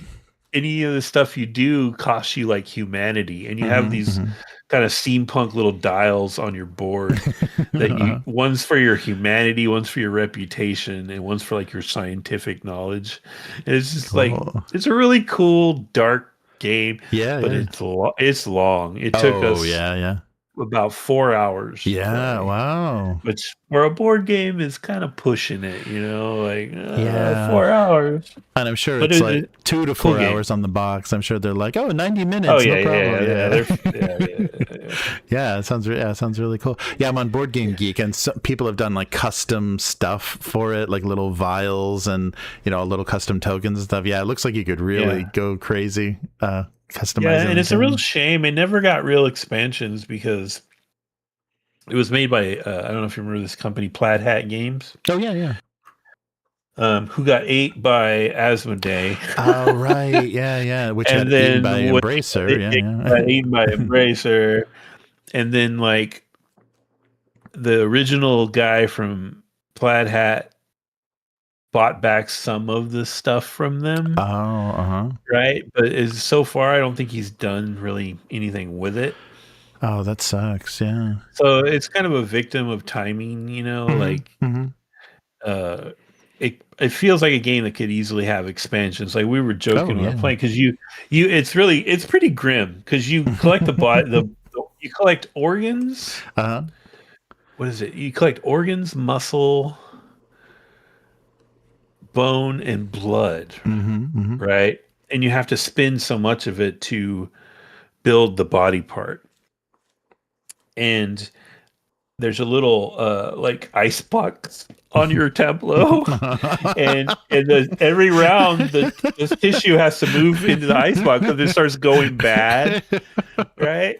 any of the stuff you do costs you like humanity, and you have these kind of steampunk little dials on your board that one's for your humanity, one's for your reputation, and one's for like your scientific knowledge. And it's just like it's a really cool dark game, but it's long. It took us about 4 hours. Yeah, wow. Which for a board game is kind of pushing it, 4 hours. And I'm sure it's like 2 to 4 hours on the box. I'm sure they're like, 90 minutes, no problem. Yeah, it sounds really cool. Yeah, I'm on Board Game Geek, and people have done like custom stuff for it, like little vials and little custom tokens and stuff. Yeah, it looks like you could really go crazy customizing. Yeah, and it's a real shame it never got real expansions because it was made by I don't know if you remember this company, Plaid Hat Games. Oh yeah. Who got ate by Asmodee. Oh right, yeah. Which and got eaten by Embracer. Got eaten by Embracer, and then like the original guy from Plaid Hat bought back some of the stuff from them. Right, but so far I don't think he's done really anything with it. Oh, that sucks. Yeah. So it's kind of a victim of timing, it feels like a game that could easily have expansions. Like we were joking when we were playing, because it's pretty grim because you collect you collect organs. What is it? You collect organs, muscle, bone, and blood, right? And you have to spend so much of it to build the body part. And there's a little like ice box on your tableau, and every round the tissue has to move into the ice box because it starts going bad, right?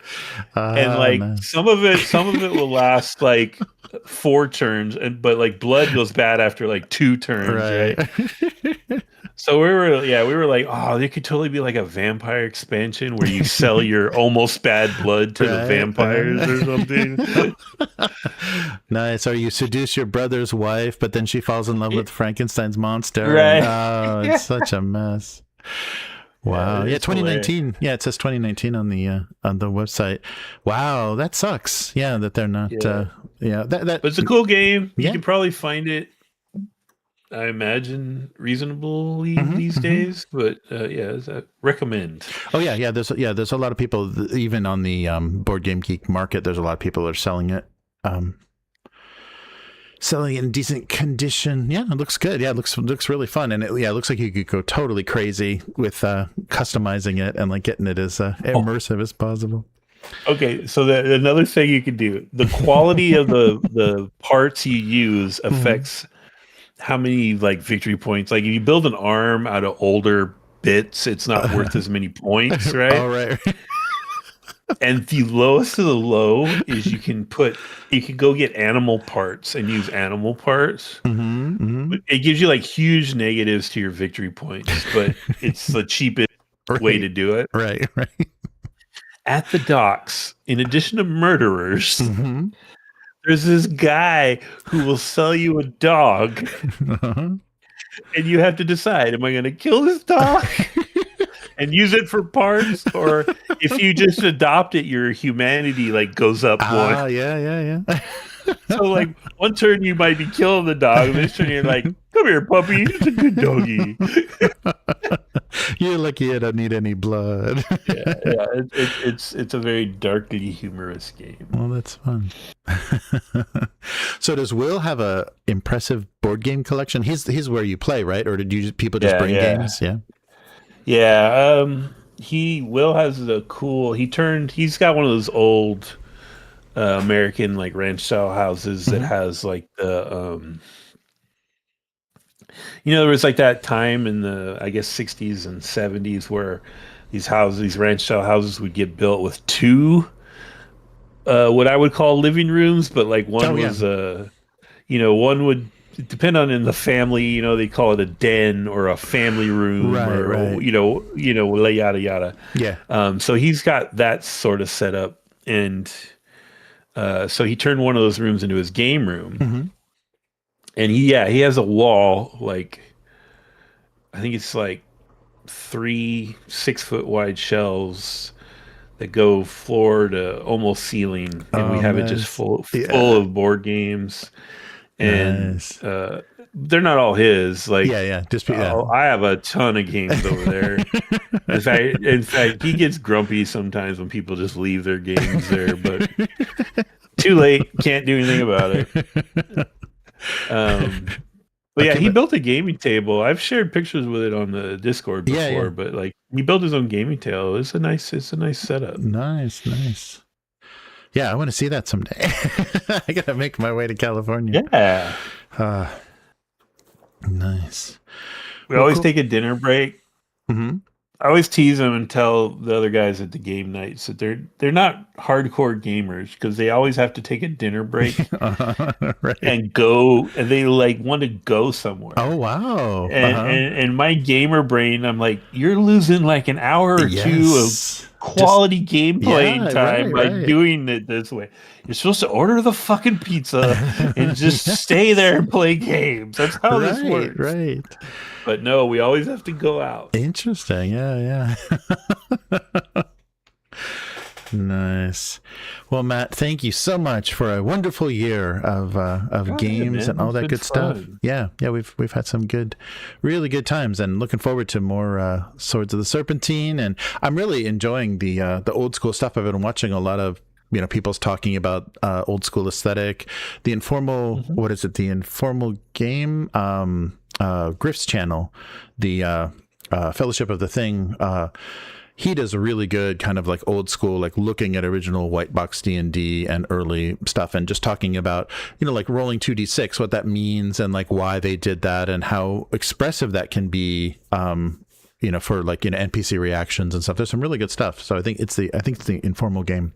And like some of it will last like 4 turns, but like blood goes bad after like 2 turns, right? So we were like, oh, there could totally be like a vampire expansion where you sell your almost bad blood to the vampires or something. Nice. Or you seduce your brother's wife, but then she falls in love with Frankenstein's monster. Right. Oh, it's such a mess. Wow. Yeah, 2019. Hilarious. Yeah, it says 2019 on the website. Wow, that sucks. Yeah, that they're not. But it's a cool game. You can probably find it, I imagine, reasonably these days, but I recommend. Oh yeah. There's a lot of people, even on the Board Game Geek market. There's a lot of people that are selling it, selling it in decent condition. Yeah, it looks good. Yeah, it looks really fun, and it looks like you could go totally crazy with customizing it and like getting it as immersive as possible. Okay, so another thing you could do: the quality of the parts you use affects how many like victory points. Like if you build an arm out of older bits, it's not worth as many points, right? All right. And the lowest of the low is you can go get animal parts and use animal parts. It gives you like huge negatives to your victory points, but it's the cheapest way to do it. Right. At the docks, in addition to murderers, there's this guy who will sell you a dog, and you have to decide: am I going to kill this dog and use it for parts, or if you just adopt it, your humanity like goes up one? Yeah. So like one turn you might be killing the dog, this turn you're like, "Come here, puppy, it's a good doggy." You're lucky I don't need any blood. It's a very darkly humorous game. Well, that's fun. So does Will have a impressive board game collection? He's where you play, right? Or did people just bring games? Yeah. Will has a cool. He's got one of those old American like ranch style houses that has like the there was like that time in the I guess 60s and 70s where these ranch style houses would get built with two what I would call living rooms, but like one was one would depend on in the family, they call it a den or a family room or yada yada. Yeah. So he's got that sort of set up, and so he turned one of those rooms into his game room. And he has a wall, like I think it's like 3 6-foot wide shelves that go floor to almost ceiling, and we have it just full of board games. And they're not all his. Like I have a ton of games over there. In fact, he gets grumpy sometimes when people just leave their games there, but too late, can't do anything about it. But yeah, he built a gaming table. I've shared pictures with it on the Discord before, but like he built his own gaming table. It's a nice setup. Nice. Yeah, I want to see that someday. I gotta make my way to California. Yeah. Nice. We always take a dinner break. I always tease them and tell the other guys at the game nights that they're not hardcore gamers because they always have to take a dinner break and go, and they like want to go somewhere. Oh wow! And my gamer brain, I'm like, you're losing like an hour or two of quality game playing time by doing it this way. You're supposed to order the fucking pizza and just stay there and play games. That's how this works. Right. But no, we always have to go out. Interesting. Yeah. Nice. Well, Matt, thank you so much for a wonderful year of games and all that good stuff. Yeah, we've had some really good times, and looking forward to more Swords of the Serpentine. And I'm really enjoying the old school stuff. I've been watching a lot of people's talking about old school aesthetic, the informal. What is it? The informal game. Griff's channel, the Fellowship of the Thing. He does a really good kind of like old school, like looking at original white box D&D and early stuff, and just talking about, like rolling 2d6, what that means, and like why they did that, and how expressive that can be, for like, NPC reactions and stuff. There's some really good stuff. So I think it's the informal game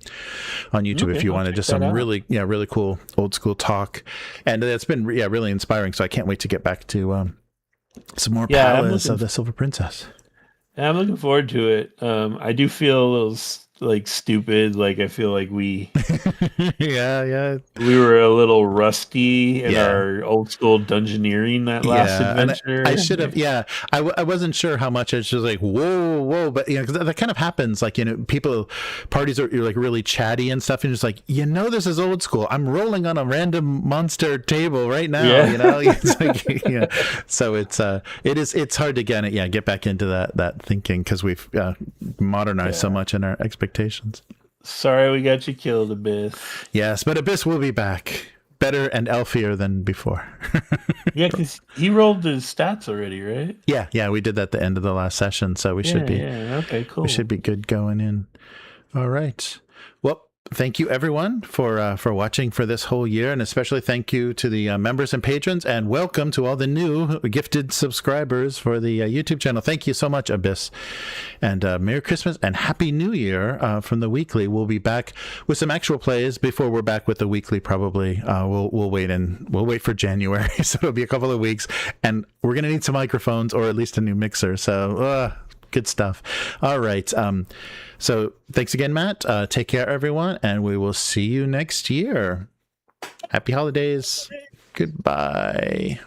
on YouTube. If you want to just some really cool old school talk. And it's been, really inspiring. So I can't wait to get back to, some more Palace of the Silver Princess. I'm looking forward to it. I do feel a little like stupid. Like I feel like we we were a little rusty in our old school dungeoneering that last adventure. I should have I wasn't sure how much. It's just like whoa, but because that kind of happens, like parties are, you're like really chatty and stuff, and just like, this is old school. I'm rolling on a random monster table right now. It's like, so it's hard to get back into that thinking, because we've modernized so much in our expectations. Sorry we got you killed, Abyss. Yes, but Abyss will be back, better and elfier than before. Yeah, because he rolled his stats already, right? Yeah, we did that at the end of the last session, so we should be okay, cool. We should be good going in. All right. Well, thank you everyone for watching for this whole year, and especially thank you to the members and patrons, and welcome to all the new gifted subscribers for the YouTube channel. Thank you so much, Abyss, and Merry Christmas and Happy New Year from the weekly. We'll be back with some actual plays before we're back with the weekly. Probably we'll wait for January, so it'll be a couple of weeks, and we're gonna need some microphones, or at least a new mixer. So good stuff. All right. So thanks again, Matt. Take care, everyone, and we will see you next year. Happy holidays. Goodbye.